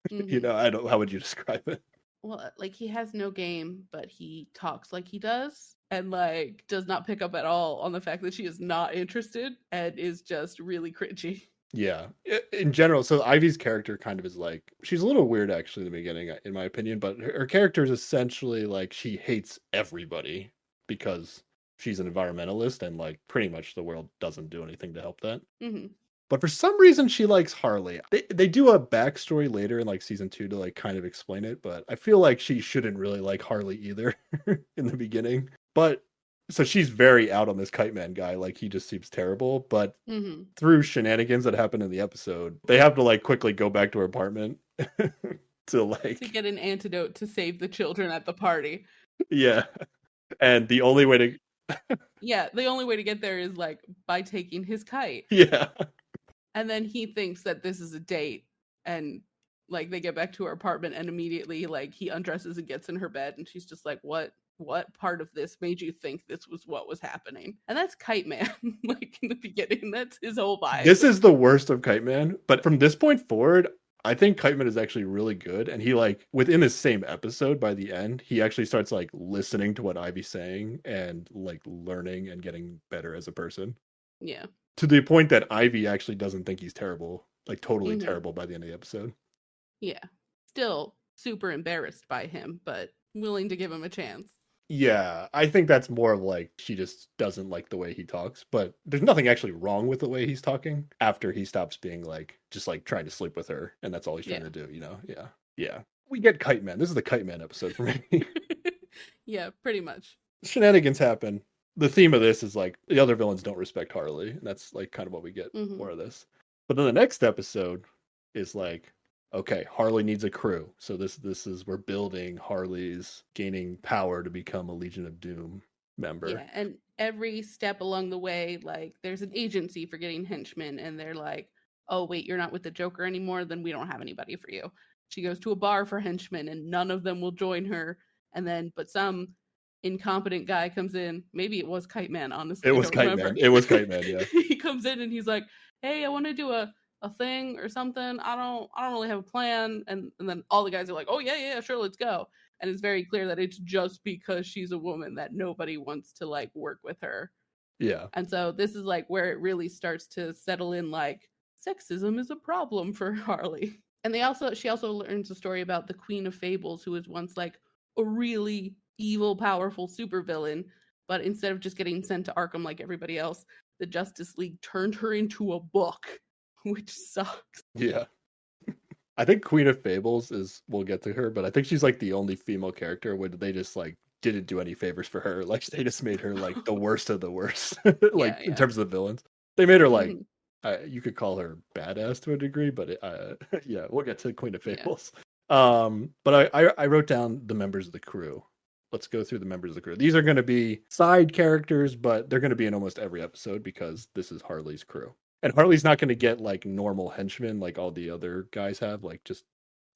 Speaker 2: Mm-hmm.
Speaker 1: I don't, how would you describe it?
Speaker 2: Well, like he has no game, but he talks like he does, and like does not pick up at all on the fact that she is not interested and is just really cringy.
Speaker 1: Yeah, in general. So Ivy's character kind of is like, she's a little weird actually in the beginning, in my opinion, but her character is essentially like she hates everybody because she's an environmentalist and like pretty much the world doesn't do anything to help that.
Speaker 2: Mm-hmm.
Speaker 1: But for some reason, she likes Harley. They do a backstory later in like season 2 to like kind of explain it, but I feel like she shouldn't really like Harley either in the beginning. But so she's very out on this Kite Man guy. Like he just seems terrible. But through shenanigans that happen in the episode, they have to like quickly go back to her apartment to
Speaker 2: get an antidote to save the children at the party.
Speaker 1: Yeah, and the only way to
Speaker 2: the only way to get there is like by taking his kite.
Speaker 1: Yeah.
Speaker 2: And then he thinks that this is a date, and like they get back to her apartment and immediately like he undresses and gets in her bed, and she's just like, what part of this made you think this was what was happening? And that's Kite Man. Like in the beginning, that's his whole vibe.
Speaker 1: This is the worst of Kite Man, but from this point forward, I think Kite Man is actually really good, and he like within the same episode by the end, he actually starts like listening to what Ivy's saying and like learning and getting better as a person.
Speaker 2: Yeah.
Speaker 1: To the point that Ivy actually doesn't think he's terrible, like totally terrible by the end of the episode.
Speaker 2: Yeah. Still super embarrassed by him, but willing to give him a chance.
Speaker 1: Yeah, I think that's more of like she just doesn't like the way he talks, but there's nothing actually wrong with the way he's talking after he stops being like just like trying to sleep with her, and that's all he's trying to do, Yeah. We get Kite Man. This is the Kite Man episode for me.
Speaker 2: Yeah, pretty much.
Speaker 1: Shenanigans happen. The theme of this is like the other villains don't respect Harley, and that's like kind of what we get more of this. But then the next episode is like, okay, Harley needs a crew. So this is we're building Harley's gaining power to become a Legion of Doom member.
Speaker 2: Yeah, and every step along the way, like there's an agency for getting henchmen, and they're like, oh wait, you're not with the Joker anymore, then we don't have anybody for you. She goes to a bar for henchmen and none of them will join her. And then but some incompetent guy comes in. Maybe it was Kite Man, honestly.
Speaker 1: It
Speaker 2: I
Speaker 1: was
Speaker 2: don't
Speaker 1: Kite
Speaker 2: remember.
Speaker 1: Man. It was Kite Man, yeah.
Speaker 2: He comes in and he's like, "Hey, I want to do a thing or something. I don't really have a plan." And then all the guys are like, "Oh yeah, sure, let's go." And it's very clear that it's just because she's a woman that nobody wants to like work with her.
Speaker 1: Yeah.
Speaker 2: And so this is like where it really starts to settle in, like, sexism is a problem for Harley. And she also learns a story about the Queen of Fables, who was once like a really evil, powerful supervillain, but instead of just getting sent to Arkham like everybody else, the Justice League turned her into a book, which sucks.
Speaker 1: Yeah. I think Queen of Fables we'll get to her, but I think she's like the only female character where they just like didn't do any favors for her. Like they just made her like the worst of the worst, like in
Speaker 2: Yeah.
Speaker 1: terms of the villains. They made her like,
Speaker 2: Mhm.
Speaker 1: you could call her badass to a degree, but yeah, we'll get to Queen of
Speaker 2: Yeah.
Speaker 1: Fables. But I wrote down the members of the crew. Let's go through the members of the crew. These are going to be side characters, but they're going to be in almost every episode because this is Harley's crew. And Harley's not going to get like normal henchmen like all the other guys have, like just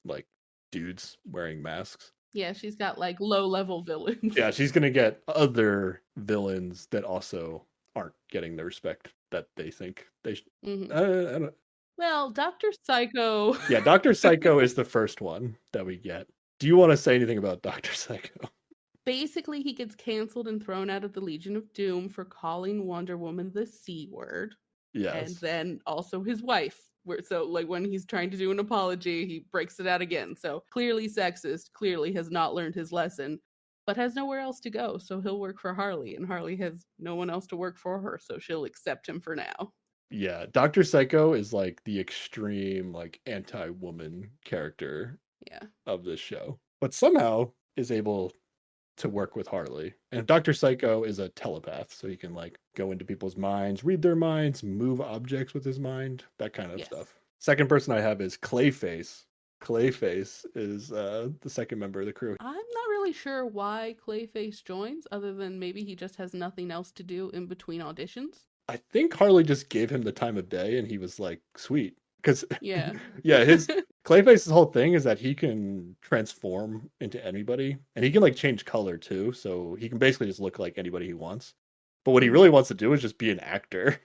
Speaker 1: like dudes wearing masks.
Speaker 2: Yeah, she's got like low-level villains.
Speaker 1: Yeah, she's going to get other villains that also aren't getting the respect that they think they should.
Speaker 2: Mhm.
Speaker 1: I don't.
Speaker 2: Well, Dr. Psycho.
Speaker 1: Yeah, Dr. Psycho is the first one that we get. Do you want to say anything about Dr. Psycho?
Speaker 2: Basically, he gets canceled and thrown out of the Legion of Doom for calling Wonder Woman the C word.
Speaker 1: Yes.
Speaker 2: And then also his wife. So, like, when he's trying to do an apology, he breaks it out again. So, clearly sexist, clearly has not learned his lesson, but has nowhere else to go. So, he'll work for Harley, and Harley has no one else to work for her. So, she'll accept him for now.
Speaker 1: Yeah, Dr. Psycho is like the extreme, like anti-woman character of this show, but somehow is able to work with Harley. And Dr. Psycho is a telepath, so he can like go into people's minds, read their minds, move objects with his mind, that kind of stuff. Second person I have is Clayface. Clayface is the second member of the crew.
Speaker 2: I'm not really sure why Clayface joins, other than maybe he just has nothing else to do in between auditions.
Speaker 1: I think Harley just gave him the time of day and he was like, sweet. Because
Speaker 2: yeah,
Speaker 1: his Clayface's whole thing is that he can transform into anybody and he can like change color too. So he can basically just look like anybody he wants. But what he really wants to do is just be an actor.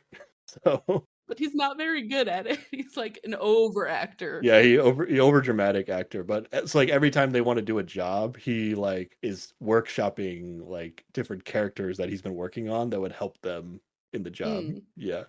Speaker 1: So
Speaker 2: but he's not very good at it. He's like an over actor.
Speaker 1: Yeah, he over dramatic actor, but it's like every time they want to do a job, he like is workshopping like different characters that he's been working on that would help them in the job. Yeah.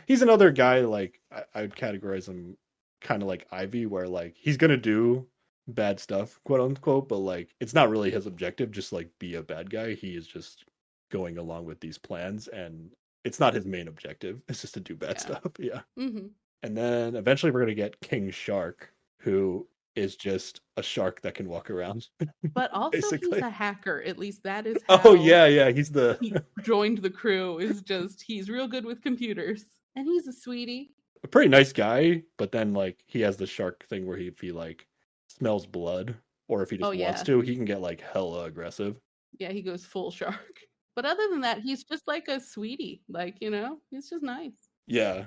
Speaker 1: He's another guy like I would categorize him kind of like Ivy, where like he's gonna do bad stuff, quote unquote, but like it's not really his objective, just like be a bad guy. He is just going along with these plans and it's not his main objective. It's just to do bad stuff. Yeah. And then eventually we're going to get King Shark, who is just a shark that can walk around.
Speaker 2: But also he's a hacker. At least that is
Speaker 1: how he
Speaker 2: joined the crew, is just he's real good with computers. And he's a sweetie.
Speaker 1: A pretty nice guy, but then like he has the shark thing where if he like smells blood or if he just wants to, he can get like hella aggressive.
Speaker 2: Yeah, he goes full shark. But other than that, he's just like a sweetie. Like, you know, he's just nice.
Speaker 1: Yeah.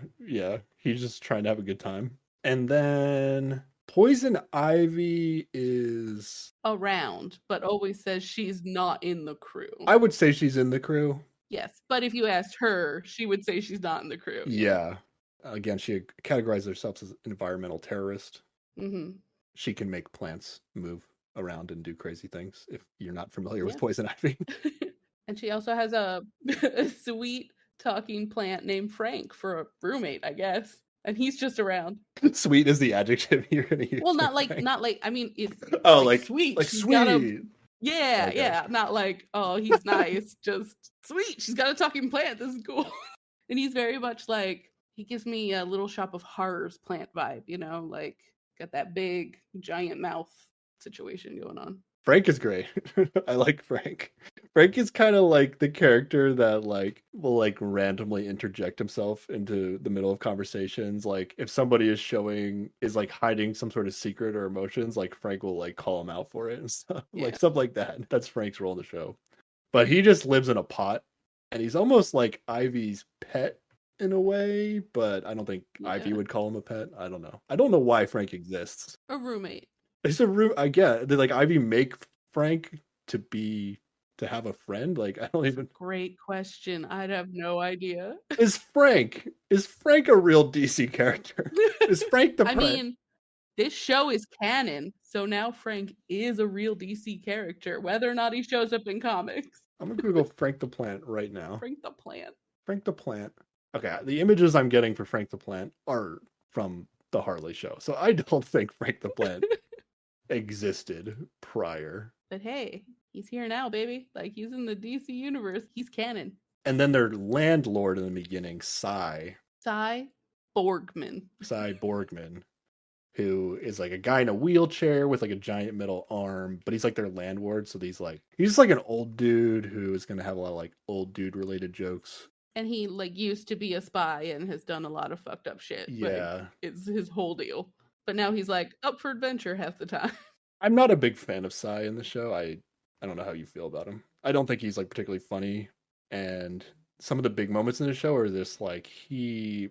Speaker 1: He's just trying to have a good time. And then Poison Ivy is
Speaker 2: around, but always says she's not in the crew.
Speaker 1: I would say she's in the crew.
Speaker 2: Yes, but if you asked her, she would say she's not in the crew.
Speaker 1: Yeah. Again, she categorizes herself as an environmental terrorist. She can make plants move around and do crazy things if you're not familiar with Poison Ivy.
Speaker 2: And she also has a sweet talking plant named Frank for a roommate, I guess. And he's just around.
Speaker 1: Sweet is the adjective you're gonna use.
Speaker 2: Well, not like I mean it's sweet.
Speaker 1: Like sweet.
Speaker 2: Yeah. Not like, oh, he's nice, just sweet. She's got a talking plant. This is cool. And he's very much like, he gives me a Little Shop of Horrors plant vibe, you know, like got that big giant mouth situation going on.
Speaker 1: Frank is great. I like Frank. Frank is kind of like the character that like will like randomly interject himself into the middle of conversations. Like if somebody is like hiding some sort of secret or emotions, like Frank will like call him out for it and stuff. Like stuff like that. That's Frank's role in the show. But he just lives in a pot and he's almost like Ivy's pet in a way, but I don't think Ivy would call him a pet. I don't know. I don't know why Frank exists.
Speaker 2: A roommate.
Speaker 1: It's a room. I get. They like Ivy make Frank to be to have a friend? Like, I don't even.
Speaker 2: Great question. I'd have no idea.
Speaker 1: Is Frank a real DC character? Is Frank the
Speaker 2: I
Speaker 1: prime?
Speaker 2: mean, this show is canon, so now Frank is a real DC character, whether or not he shows up in comics.
Speaker 1: I'm gonna Google Frank the Plant right now.
Speaker 2: Frank the Plant.
Speaker 1: Frank the Plant. Okay, the images I'm getting for Frank the Plant are from the Harley show, so I don't think Frank the Plant existed prior.
Speaker 2: But hey, he's here now, baby. Like, he's in the DC universe. He's canon.
Speaker 1: And then their landlord in the beginning, Cy
Speaker 2: Borgman.
Speaker 1: Borgman, who is like a guy in a wheelchair with like a giant metal arm, but he's like their landlord. So he's just like an old dude who is gonna have a lot of like old dude related jokes.
Speaker 2: And he like used to be a spy and has done a lot of fucked up shit.
Speaker 1: Yeah.
Speaker 2: Like, it's his whole deal. But now he's like up for adventure half the time.
Speaker 1: I'm not a big fan of Cy in the show. I don't know how you feel about him. I don't think he's like particularly funny, and some of the big moments in the show are this like he's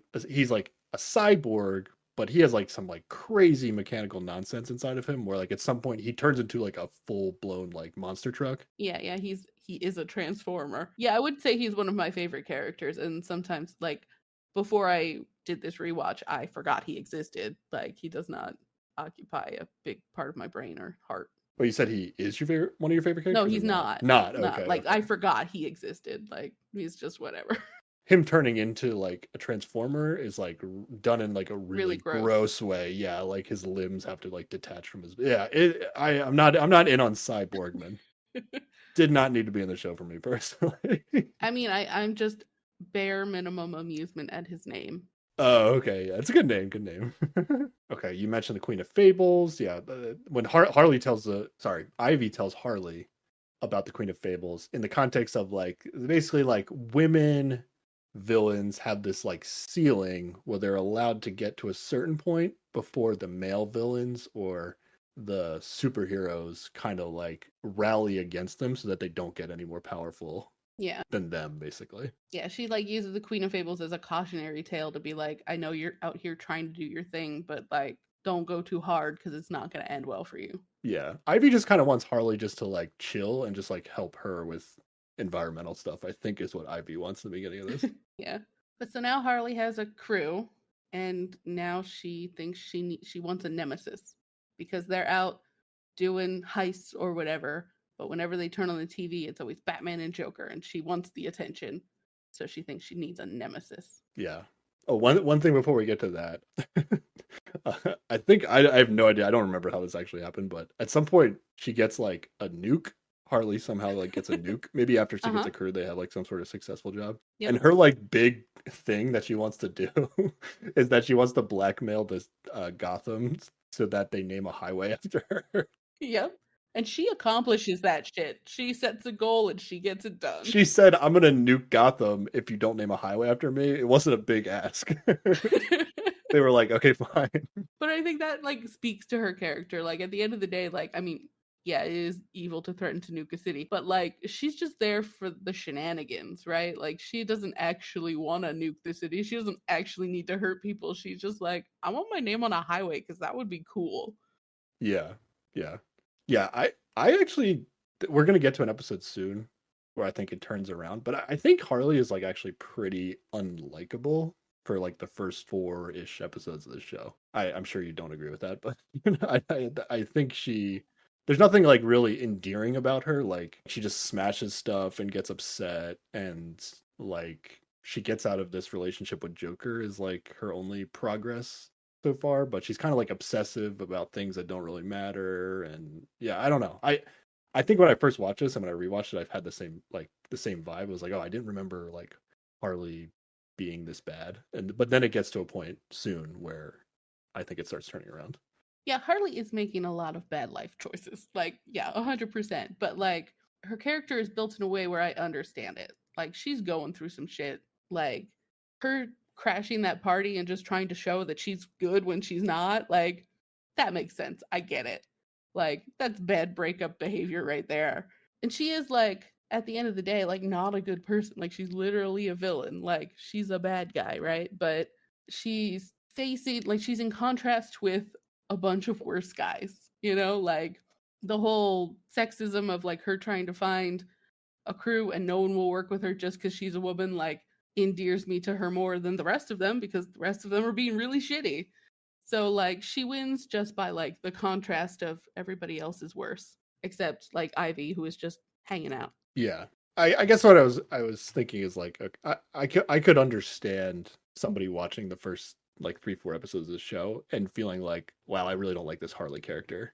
Speaker 1: like a cyborg, but he has like some like crazy mechanical nonsense inside of him where like at some point he turns into like a full blown like monster truck.
Speaker 2: Yeah, he is a transformer. Yeah, I would say he's one of my favorite characters, and sometimes like before I did this rewatch, I forgot he existed. Like, he does not occupy a big part of my brain or heart.
Speaker 1: Well, you said he is one of your favorite characters?
Speaker 2: No, he's not.
Speaker 1: Not okay.
Speaker 2: Like,
Speaker 1: okay.
Speaker 2: I forgot he existed. Like, he's just whatever.
Speaker 1: Him turning into like a transformer is like done in like a really gross way. Yeah, like his limbs have to like detach from his. Yeah, I'm not in on Cyborgman. Did not need to be in the show for me personally.
Speaker 2: I mean, I'm just bare minimum amusement at his name.
Speaker 1: Oh, okay. Yeah, it's a good name. Good name. Okay, you mentioned the Queen of Fables. Yeah, when Ivy tells Harley about the Queen of Fables in the context of like basically like women villains have this like ceiling where they're allowed to get to a certain point before the male villains or the superheroes kind of like rally against them so that they don't get any more powerful than them, basically.
Speaker 2: Yeah, she like uses the Queen of Fables as a cautionary tale to be like, I know you're out here trying to do your thing, but like don't go too hard because it's not going to end well for you.
Speaker 1: Yeah, Ivy just kind of wants Harley just to like chill and just like help her with environmental stuff, I think is what Ivy wants in the beginning of this.
Speaker 2: Yeah, but so now Harley has a crew, and now she thinks she wants a nemesis because they're out doing heists or whatever. But whenever they turn on the TV, it's always Batman and Joker, and she wants the attention. So she thinks she needs a nemesis.
Speaker 1: Yeah. Oh, one thing before we get to that. I think I have no idea. I don't remember how this actually happened, but at some point she gets like a nuke. Harley somehow like gets a nuke. Maybe after she gets a crew, they have like some sort of successful job. Yep. And her like big thing that she wants to do is that she wants to blackmail this Gotham so that they name a highway after her.
Speaker 2: Yep. And she accomplishes that shit. She sets a goal and she gets it done.
Speaker 1: She said, I'm going to nuke Gotham if you don't name a highway after me. It wasn't a big ask. They were like, okay, fine.
Speaker 2: But I think that like speaks to her character. Like at the end of the day, like, I mean, yeah, it is evil to threaten to nuke a city, but like she's just there for the shenanigans, right? Like she doesn't actually want to nuke the city. She doesn't actually need to hurt people. She's just like, I want my name on a highway because that would be cool.
Speaker 1: Yeah. I actually, we're gonna get to an episode soon where I think it turns around, but I think Harley is like actually pretty unlikable for like the first 4-ish episodes of the show. I'm sure you don't agree with that, but I think there's nothing like really endearing about her. Like she just smashes stuff and gets upset, and like she gets out of this relationship with Joker is like her only progress so far, but she's kind of like obsessive about things that don't really matter. And yeah, I don't know. I think when I first watched this and when I rewatched it, I've had the same vibe. It was like, oh, I didn't remember like Harley being this bad. But then it gets to a point soon where I think it starts turning around.
Speaker 2: Yeah, Harley is making a lot of bad life choices. Like, yeah, 100%. But like her character is built in a way where I understand it. Like she's going through some shit. Like her crashing that party and just trying to show that she's good when she's not, like that makes sense. I get it. Like that's bad breakup behavior right there. And she is like at the end of the day like not a good person. Like she's literally a villain. Like she's a bad guy, right? But she's facing like she's in contrast with a bunch of worse guys, you know, like the whole sexism of like her trying to find a crew and no one will work with her just because she's a woman, like, endears me to her more than the rest of them because the rest of them are being really shitty. So, like, she wins just by, like, the contrast of everybody else is worse, except, like, Ivy, who is just hanging out.
Speaker 1: Yeah. I guess what I was thinking is like I could understand somebody watching the first like 3-4 episodes of the show and feeling like, wow, I really don't like this Harley character.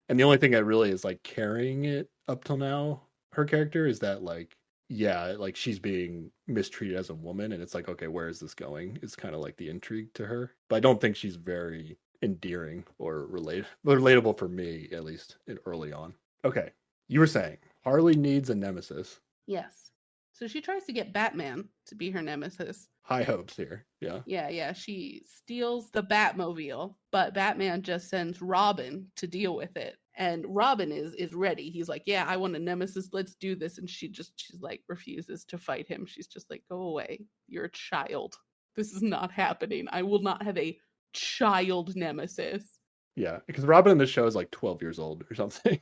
Speaker 1: And the only thing that really is like carrying it up till now, her character, is that like, yeah, like she's being mistreated as a woman, and it's like, okay, where is this going? It's kind of like the intrigue to her. But I don't think she's very endearing or relatable for me, at least early on. Okay, you were saying Harley needs a nemesis.
Speaker 2: Yes. So she tries to get Batman to be her nemesis.
Speaker 1: High hopes here. Yeah.
Speaker 2: Yeah. She steals the Batmobile, but Batman just sends Robin to deal with it. And Robin is ready. He's like, yeah, I want a nemesis. Let's do this. And she's like refuses to fight him. She's just like, go away. You're a child. This is not happening. I will not have a child nemesis.
Speaker 1: Yeah, because Robin in the show is like 12 years old or something.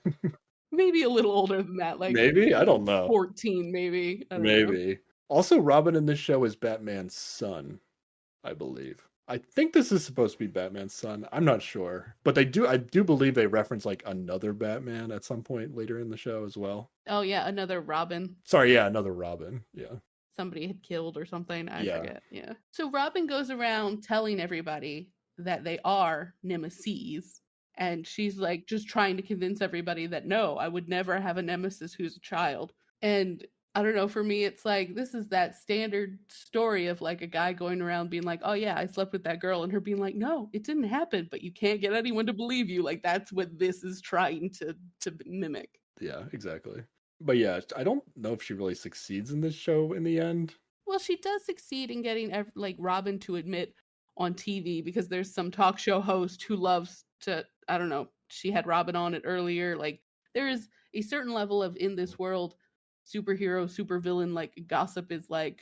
Speaker 2: Maybe a little older than that, like
Speaker 1: Maybe, I don't know.
Speaker 2: 14, maybe. I don't know.
Speaker 1: Maybe. Also, Robin in this show is Batman's son, I believe. I think this is supposed to be Batman's son. I'm not sure, but I do believe they reference like another Batman at some point later in the show as well.
Speaker 2: Oh yeah, another Robin.
Speaker 1: Sorry, yeah, another Robin. Yeah.
Speaker 2: Somebody had killed or something. I
Speaker 1: Yeah.
Speaker 2: forget. Yeah. So Robin goes around telling everybody that they are nemesis. And she's like just trying to convince everybody that no, I would never have a nemesis who's a child. And I don't know, for me, it's like this is that standard story of like a guy going around being like, oh yeah, I slept with that girl, and her being like, no, it didn't happen, but you can't get anyone to believe you. Like that's what this is trying to mimic.
Speaker 1: Yeah, exactly. But yeah, I don't know if she really succeeds in this show in the end.
Speaker 2: Well, she does succeed in getting like Robin to admit on TV, because there's some talk show host who loves to, I don't know, she had Robin on it earlier. Like there is a certain level of, in this world, superhero, supervillain, like gossip is like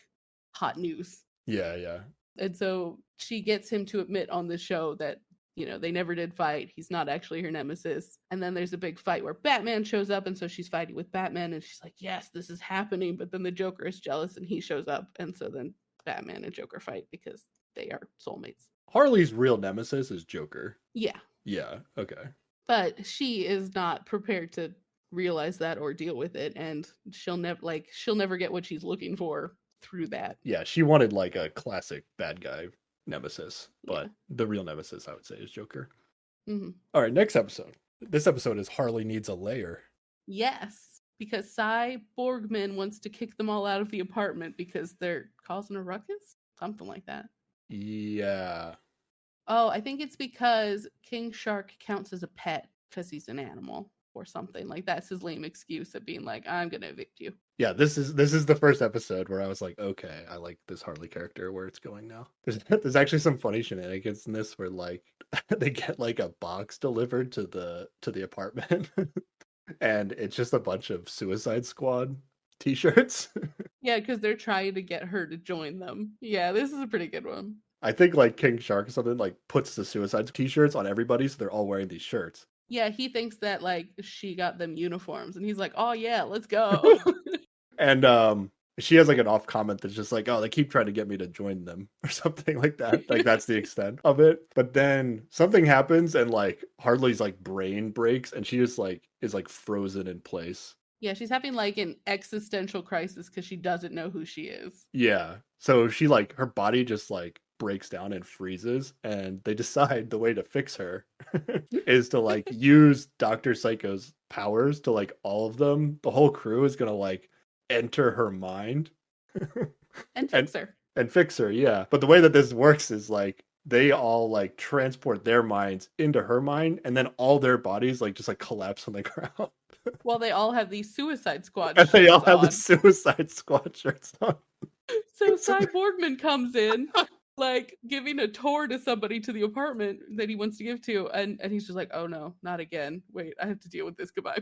Speaker 2: hot news.
Speaker 1: Yeah.
Speaker 2: And so she gets him to admit on the show that, you know, they never did fight. He's not actually her nemesis. And then there's a big fight where Batman shows up, and so she's fighting with Batman, and she's like, yes, this is happening. But then the Joker is jealous and he shows up, and so then Batman and Joker fight because they are soulmates.
Speaker 1: Harley's real nemesis is Joker.
Speaker 2: Yeah.
Speaker 1: Yeah, okay.
Speaker 2: But she is not prepared to realize that or deal with it, and she'll never get what she's looking for through that.
Speaker 1: Yeah, she wanted like a classic bad guy nemesis, but the real nemesis, I would say, is Joker.
Speaker 2: Mm-hmm.
Speaker 1: All right, next episode. This episode is Harley Needs a Lair.
Speaker 2: Yes, because Cy Borgman wants to kick them all out of the apartment because they're causing a ruckus? Something like that.
Speaker 1: Yeah.
Speaker 2: Oh, I think it's because King Shark counts as a pet because he's an animal or something. Like that's his lame excuse of being like, I'm gonna evict you.
Speaker 1: Yeah, this is the first episode where I was like, okay, I like this Harley character, where it's going now. There's actually some funny shenanigans in this where like they get like a box delivered to the apartment and it's just a bunch of Suicide Squad t-shirts.
Speaker 2: Yeah, because they're trying to get her to join them. Yeah, this is a pretty good one.
Speaker 1: I think like King Shark or something like puts the Suicide t-shirts on everybody, so they're all wearing these shirts.
Speaker 2: Yeah, he thinks that like she got them uniforms, and he's like, oh yeah, let's go.
Speaker 1: And she has like an off comment that's just like, oh, they keep trying to get me to join them or something like that. Like that's the extent of it. But then something happens and like Harley's like brain breaks and she just like is like frozen in place.
Speaker 2: Yeah, she's having like an existential crisis because she doesn't know who she is.
Speaker 1: Yeah. So she like her body just like breaks down and freezes, and they decide the way to fix her is to like use Dr. Psycho's powers to like all of them. The whole crew is gonna like enter her mind
Speaker 2: and fix her.
Speaker 1: And fix her, yeah. But the way that this works is like they all like transport their minds into her mind, and then all their bodies like just like collapse on the ground.
Speaker 2: Well, they all have these Suicide Squad
Speaker 1: and they all have
Speaker 2: on.
Speaker 1: the Suicide Squad shirts on.
Speaker 2: So Cy Borgman comes in, like giving a tour to somebody to the apartment that he wants to give to, and he's just like, oh no, not again. Wait, I have to deal with this. Goodbye.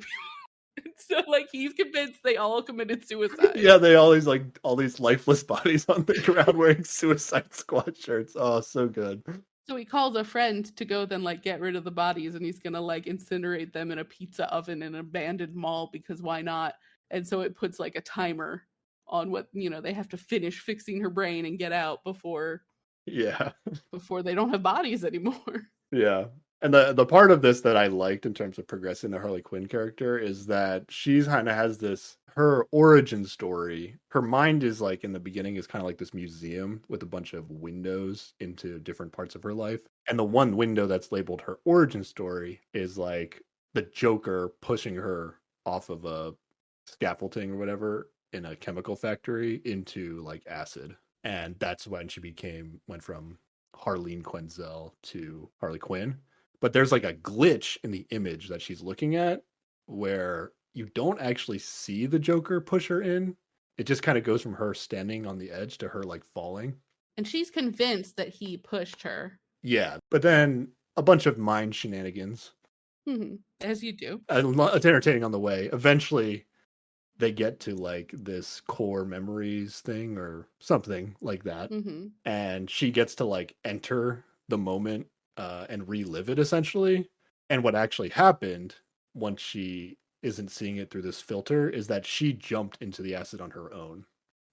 Speaker 2: So like he's convinced they all committed suicide.
Speaker 1: Yeah, they all these lifeless bodies on the ground wearing Suicide Squad shirts. Oh, so good.
Speaker 2: So he calls a friend to go then like get rid of the bodies, and he's gonna like incinerate them in a pizza oven in an abandoned mall because why not? And so it puts like a timer on what, they have to finish fixing her brain and get out before
Speaker 1: Yeah.
Speaker 2: they don't have bodies anymore.
Speaker 1: Yeah. And the part of this that I liked in terms of progressing the Harley Quinn character is that she's kind of has this her origin story. Her mind is like in the beginning is kind of like this museum with a bunch of windows into different parts of her life. And the one window that's labeled her origin story is like the Joker pushing her off of a scaffolding or whatever in a chemical factory into like acid. And that's when she went from Harleen Quinzel to Harley Quinn. But there's like a glitch in the image that she's looking at where you don't actually see the Joker push her in. It just kind of goes from her standing on the edge to her like falling.
Speaker 2: And she's convinced that he pushed her.
Speaker 1: Yeah. But then a bunch of mind shenanigans.
Speaker 2: As you do.
Speaker 1: It's entertaining on the way. Eventually, they get to like this core memories thing or something like that. And she gets to like enter the moment and relive it essentially. And what actually happened once she isn't seeing it through this filter is that she jumped into the acid on her own.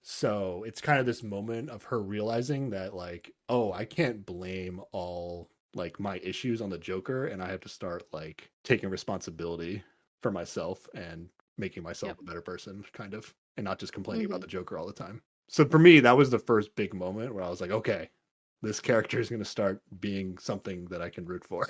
Speaker 1: So it's kind of this moment of her realizing that like, oh, I can't blame all like my issues on the Joker, and I have to start like taking responsibility for myself and making myself a better person, kind of, and not just complaining about the Joker all the time. So for me, that was the first big moment where I was like, okay, this character is going to start being something that I can root for,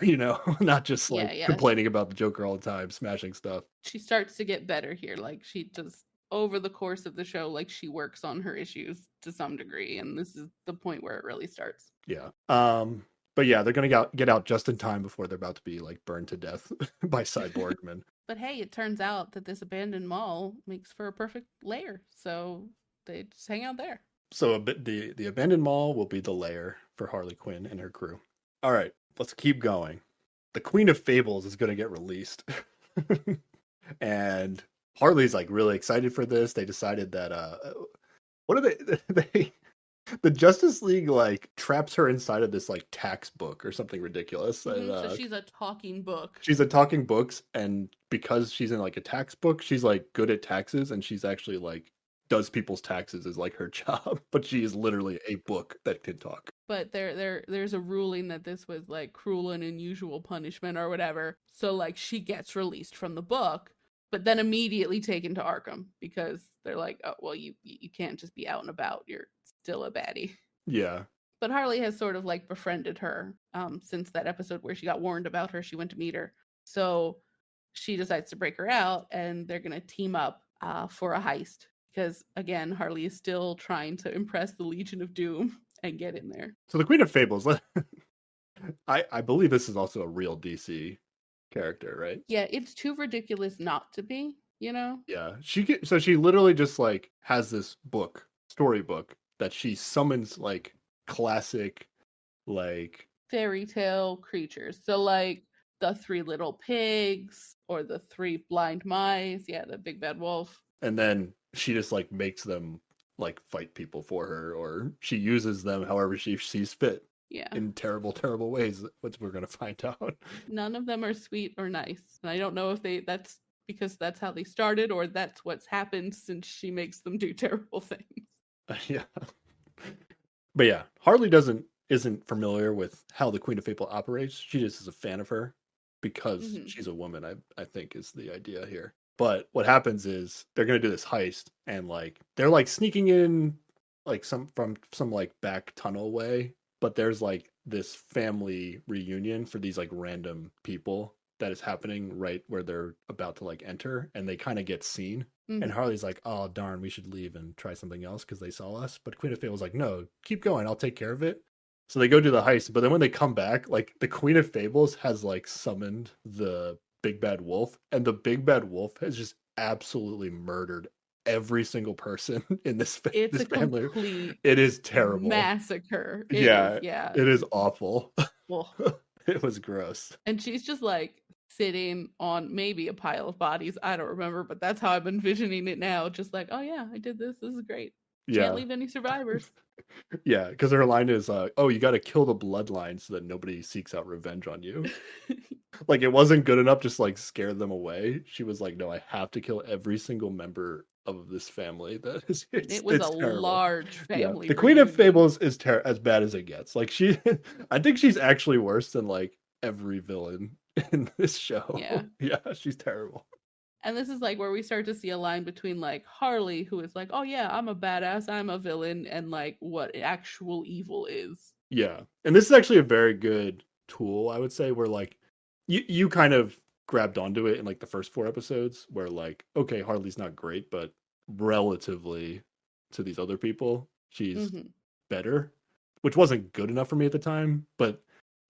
Speaker 1: not just like complaining about the Joker all the time, smashing stuff.
Speaker 2: She starts to get better here. Like she does over the course of the show, like she works on her issues to some degree. And this is the point where it really starts.
Speaker 1: Yeah. But yeah, they're going to get out just in time before they're about to be like burned to death by Cyborgmen.
Speaker 2: But hey, it turns out that this abandoned mall makes for a perfect lair. So they just hang out there.
Speaker 1: So the abandoned mall will be the lair for Harley Quinn and her crew. All right, let's keep going. The Queen of Fables is going to get released. And Harley's like really excited for this. They decided that what are they the Justice League like traps her inside of this like tax book or something ridiculous.
Speaker 2: So she's a talking book.
Speaker 1: She's a talking books, and because she's in like a tax book, she's like good at taxes, and she's actually like does people's taxes is like her job, but she is literally a book that can talk.
Speaker 2: But there's a ruling that this was like cruel and unusual punishment or whatever. So like she gets released from the book, but then immediately taken to Arkham because they're like, oh well, you can't just be out and about. You're still a baddie.
Speaker 1: Yeah.
Speaker 2: But Harley has sort of like befriended her since that episode where she got warned about her. She went to meet her. So she decides to break her out, and they're going to team up for a heist. Because, again, Harley is still trying to impress the Legion of Doom and get in there.
Speaker 1: So the Queen of Fables, I believe this is also a real DC character, right?
Speaker 2: Yeah, it's too ridiculous not to be, Yeah.
Speaker 1: So she literally just like has this storybook that she summons like classic like
Speaker 2: fairy tale creatures. So like the 3 little pigs or the 3 blind mice. Yeah, the big bad wolf.
Speaker 1: And then she just like makes them like fight people for her, or she uses them however she sees fit.
Speaker 2: Yeah.
Speaker 1: In terrible, terrible ways, which we're going to find out.
Speaker 2: None of them are sweet or nice. And I don't know if that's because that's how they started or that's what's happened since she makes them do terrible things.
Speaker 1: Yeah. But yeah, Harley isn't familiar with how the Queen of Fable operates. She just is a fan of her because she's a woman, I think is the idea here. But what happens is they're going to do this heist, and like they're like sneaking in like some like back tunnel way, but there's like this family reunion for these like random people that is happening right where they're about to like enter, and they kind of get seen. And Harley's like, oh darn, we should leave and try something else because they saw us. But Queen of Fable's like, no, keep going, I'll take care of it. So they go do the heist, but then when they come back, like the Queen of Fables has like summoned the big bad wolf, and the big bad wolf has just absolutely murdered every single person in this family.
Speaker 2: It's a complete
Speaker 1: it is terrible
Speaker 2: massacre.
Speaker 1: It is awful.
Speaker 2: Well,
Speaker 1: it was gross.
Speaker 2: And she's just like sitting on maybe a pile of bodies. I don't remember, but that's how I'm envisioning it now. Just like, oh yeah, I did this. This is great. Can't
Speaker 1: Yeah.
Speaker 2: leave any survivors.
Speaker 1: Yeah, because her line is, "Oh, you got to kill the bloodline so that nobody seeks out revenge on you." Like it wasn't good enough just like scare them away. She was like, "No, I have to kill every single member of this family." That is,
Speaker 2: It was a
Speaker 1: it's terrible.
Speaker 2: large
Speaker 1: Yeah,
Speaker 2: family
Speaker 1: the Queen of
Speaker 2: reunion.
Speaker 1: Fables is as bad as it gets. Like she, I think she's actually worse than like every villain in this
Speaker 2: Yeah.
Speaker 1: show. Yeah, she's terrible.
Speaker 2: And this is like where we start to see a line between like Harley, who is like, oh yeah, I'm a badass, I'm a villain, and like what actual evil is.
Speaker 1: Yeah, and this is actually a very good tool, I would say, where like you kind of grabbed onto it in like the first 4 episodes, where like, okay, Harley's not great, but relatively to these other people, she's
Speaker 2: Mm-hmm.
Speaker 1: better, which wasn't good enough for me at the time. But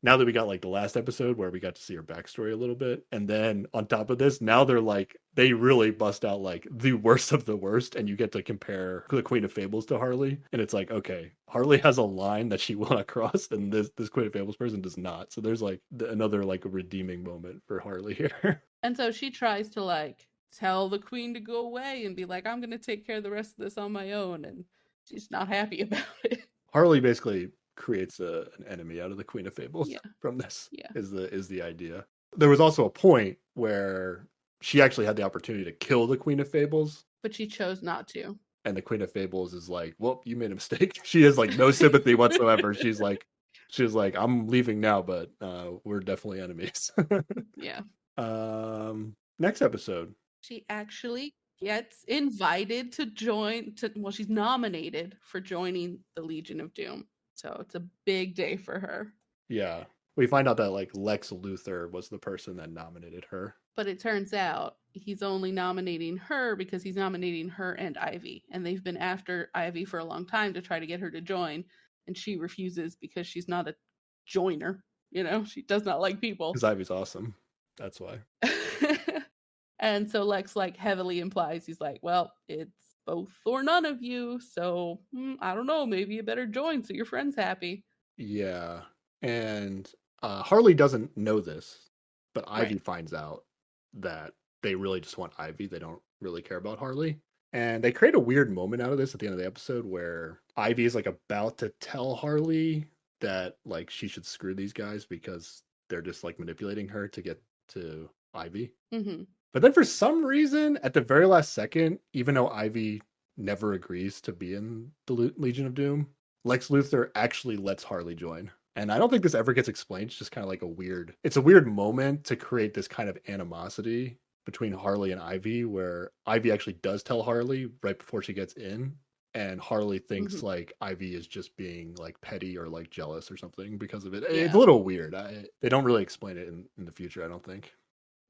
Speaker 1: now that we got like the last episode where we got to see her backstory a little bit, and then on top of this, now they're like they really bust out like the worst of the worst, and you get to compare the Queen of Fables to Harley, and it's like, okay, Harley has a line that she will not cross, and this Queen of Fables person does not. So there's like another like redeeming moment for Harley here.
Speaker 2: And so she tries to like tell the queen to go away and be like, I'm gonna take care of the rest of this on my own, and she's not happy about it.
Speaker 1: Harley basically creates an enemy out of the Queen of Fables
Speaker 2: Yeah.
Speaker 1: from this.
Speaker 2: Yeah.
Speaker 1: Is the idea. There was also a point where she actually had the opportunity to kill the Queen of Fables,
Speaker 2: But she chose not to.
Speaker 1: and the Queen of Fables is like, "Well, you made a mistake." She has like no sympathy whatsoever. She's like, "I'm leaving now, but we're definitely enemies."
Speaker 2: Yeah.
Speaker 1: Next episode.
Speaker 2: She actually gets invited to join well, she's nominated for joining the Legion of Doom. So it's a big day for her.
Speaker 1: Yeah, we find out that like Lex Luthor was the person that nominated her.
Speaker 2: But it turns out he's only nominating her because he's nominating her and Ivy. And they've been after Ivy for a long time to try to get her to join. And she refuses because she's not a joiner. You know, she does not like people.
Speaker 1: Because Ivy's awesome. That's why.
Speaker 2: And so Lex like heavily implies he's like, well, it's both or none of you. So I don't know. Maybe you better join so your friend's happy.
Speaker 1: Yeah. And Harley doesn't know this, but Ivy
Speaker 2: Right.
Speaker 1: finds out that they really just want Ivy. They don't really care about Harley. And they create a weird moment out of this at the end of the episode where Ivy is like about to tell Harley that like she should screw these guys because they're just like manipulating her to get to Ivy.
Speaker 2: Mm-hmm.
Speaker 1: But then for some reason, at the very last second, even though Ivy never agrees to be in the Legion of Doom, Lex Luthor actually lets Harley join. And I don't think this ever gets explained. It's just kind of like it's a weird moment to create this kind of animosity between Harley and Ivy, where Ivy actually does tell Harley right before she gets in. And Harley thinks
Speaker 2: Mm-hmm.
Speaker 1: like Ivy is just being like petty or like jealous or something because of it. It's
Speaker 2: Yeah.
Speaker 1: a little weird. They don't really explain it in the future, I don't think.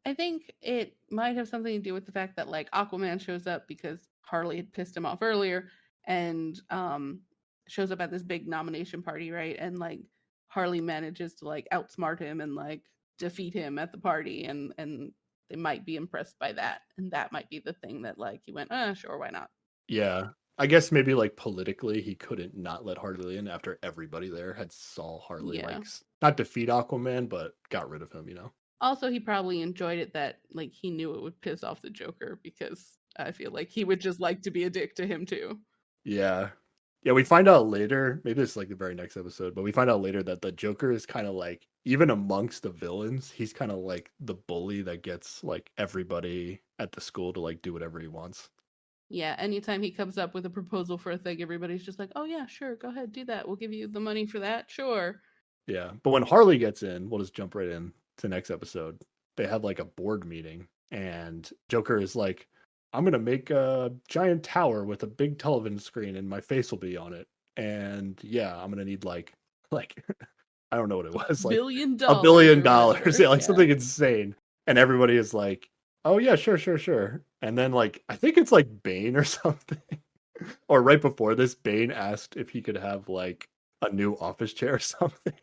Speaker 2: I think it might have something to do with the fact that like Aquaman shows up because Harley had pissed him off earlier and shows up at this big nomination party, right? And like Harley manages to like outsmart him and like defeat him at the party and they might be impressed by that. And that might be the thing that like he went, sure, why not?
Speaker 1: Yeah. I guess maybe like politically he couldn't not let Harley in after everybody there had saw Harley
Speaker 2: Yeah.
Speaker 1: like not defeat Aquaman, but got rid of him, you know.
Speaker 2: Also, he probably enjoyed it that like he knew it would piss off the Joker because I feel like he would just like to be a dick to him too.
Speaker 1: Yeah. Yeah, we find out later, maybe it's like the very next episode, but we find out later that the Joker is kind of like, even amongst the villains, he's kind of like the bully that gets like everybody at the school to like do whatever he wants.
Speaker 2: Yeah, anytime he comes up with a proposal for a thing, everybody's just like, "Oh yeah, sure, go ahead, do that. We'll give you the money for that." Sure.
Speaker 1: Yeah. But when Harley gets in, we'll just jump right in to the next episode. They have like a board meeting, and Joker is like, I'm going to make a giant tower with a big television screen and my face will be on it. And yeah, I'm going to need like, I don't know what it was, like
Speaker 2: $1 billion
Speaker 1: $1 billion.
Speaker 2: or whatever.
Speaker 1: Yeah, like something insane. And everybody is like, oh yeah, sure. And then like, I think it's like Bane or something. Or right before this, Bane asked if he could have like a new office chair or something.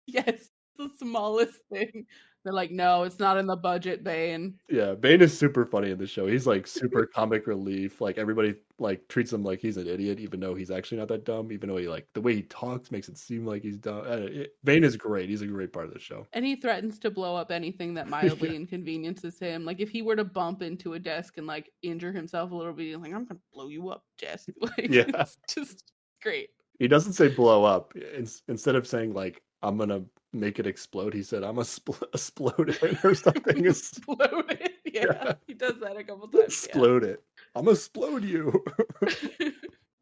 Speaker 2: Yes, the smallest thing. They're like, no, it's not in the budget, Bane.
Speaker 1: Yeah, Bane is super funny in the show. He's like super comic relief. Like everybody like treats him like he's an idiot, even though he's actually not that dumb. Even though he like the way he talks makes it seem like he's dumb. Bane is great. He's a great part of the show.
Speaker 2: And he threatens to blow up anything that mildly inconveniences him. Like if he were to bump into a desk and like injure himself a little bit, he's like, I'm gonna blow you up, desk. Like it's just great.
Speaker 1: He doesn't say blow up. Instead of saying like I'm gonna make it explode, he said I'm a explode it or something.
Speaker 2: Explode it. Yeah, he does that a couple times.
Speaker 1: Explode it. I'm gonna explode you.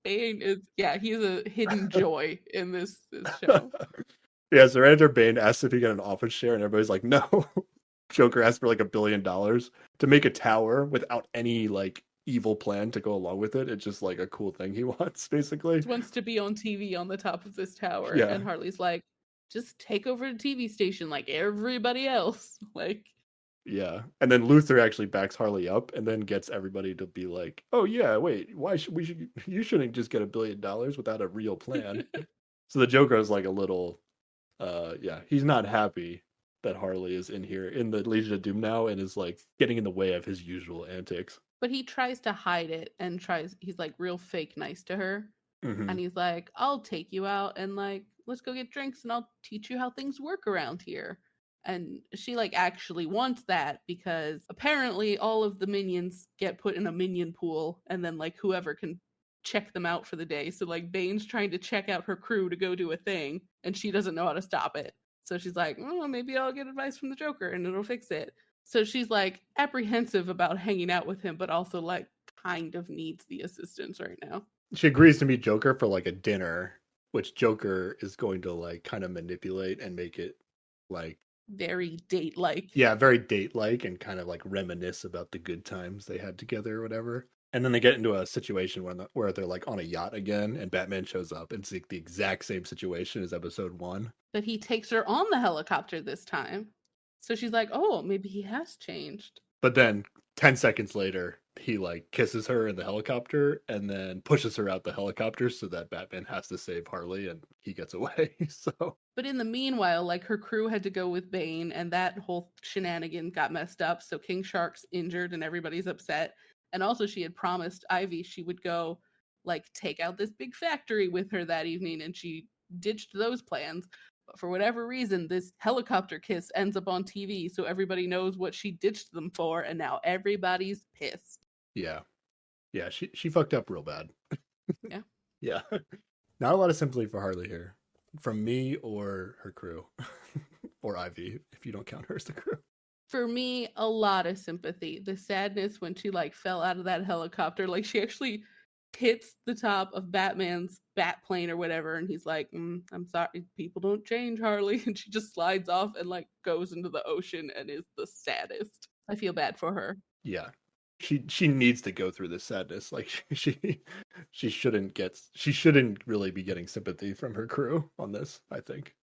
Speaker 2: Bane is he's a hidden joy in this show.
Speaker 1: Yeah, so right after Bane asks if he got an office share, and everybody's like, no. Joker asked for like $1 billion to make a tower without any like evil plan to go along with it. It's just like a cool thing he wants, basically.
Speaker 2: He wants to be on TV on the top of this tower.
Speaker 1: Yeah.
Speaker 2: And Harley's like, just take over the TV station like everybody else. Like,
Speaker 1: yeah. And then Luther actually backs Harley up and then gets everybody to be like, oh yeah, wait, you shouldn't just get $1 billion without a real plan. So the Joker is like a little he's not happy that Harley is in here in the Legion of Doom now and is like getting in the way of his usual antics.
Speaker 2: But he tries to hide it and he's like real fake nice to her.
Speaker 1: Mm-hmm.
Speaker 2: And he's like, I'll take you out and like, let's go get drinks and I'll teach you how things work around here. And she like actually wants that because apparently all of the minions get put in a minion pool and then like whoever can check them out for the day. So like Bane's trying to check out her crew to go do a thing and she doesn't know how to stop it. So she's like, oh, maybe I'll get advice from the Joker and it'll fix it. So she's like apprehensive about hanging out with him, but also like kind of needs the assistance right now.
Speaker 1: She agrees to meet Joker for like a dinner, which Joker is going to like kind of manipulate and make it like
Speaker 2: very date-like.
Speaker 1: Yeah, very date-like and kind of like reminisce about the good times they had together or whatever. And then they get into a situation where they're like on a yacht again and Batman shows up and it's like the exact same situation as episode 1.
Speaker 2: But he takes her on the helicopter this time. So she's like, oh, maybe he has changed.
Speaker 1: But then 10 seconds later, he like kisses her in the helicopter and then pushes her out the helicopter so that Batman has to save Harley and he gets away. So
Speaker 2: but in the meanwhile, like her crew had to go with Bane and that whole shenanigan got messed up. So King Shark's injured and everybody's upset. And also she had promised Ivy she would go like take out this big factory with her that evening and she ditched those plans. But for whatever reason, this helicopter kiss ends up on TV so everybody knows what she ditched them for and now everybody's pissed.
Speaker 1: Yeah. Yeah, she fucked up real bad.
Speaker 2: Yeah.
Speaker 1: Yeah. Not a lot of sympathy for Harley here. From me or her crew. Or Ivy, if you don't count her as the crew.
Speaker 2: For me, a lot of sympathy. The sadness when she like fell out of that helicopter, like she actually hits the top of Batman's bat plane or whatever, and he's like, I'm sorry, people don't change, Harley. And she just slides off and like goes into the ocean and is the saddest. I feel bad for her.
Speaker 1: Yeah. She needs to go through this sadness. Like she shouldn't really be getting sympathy from her crew on this, I think.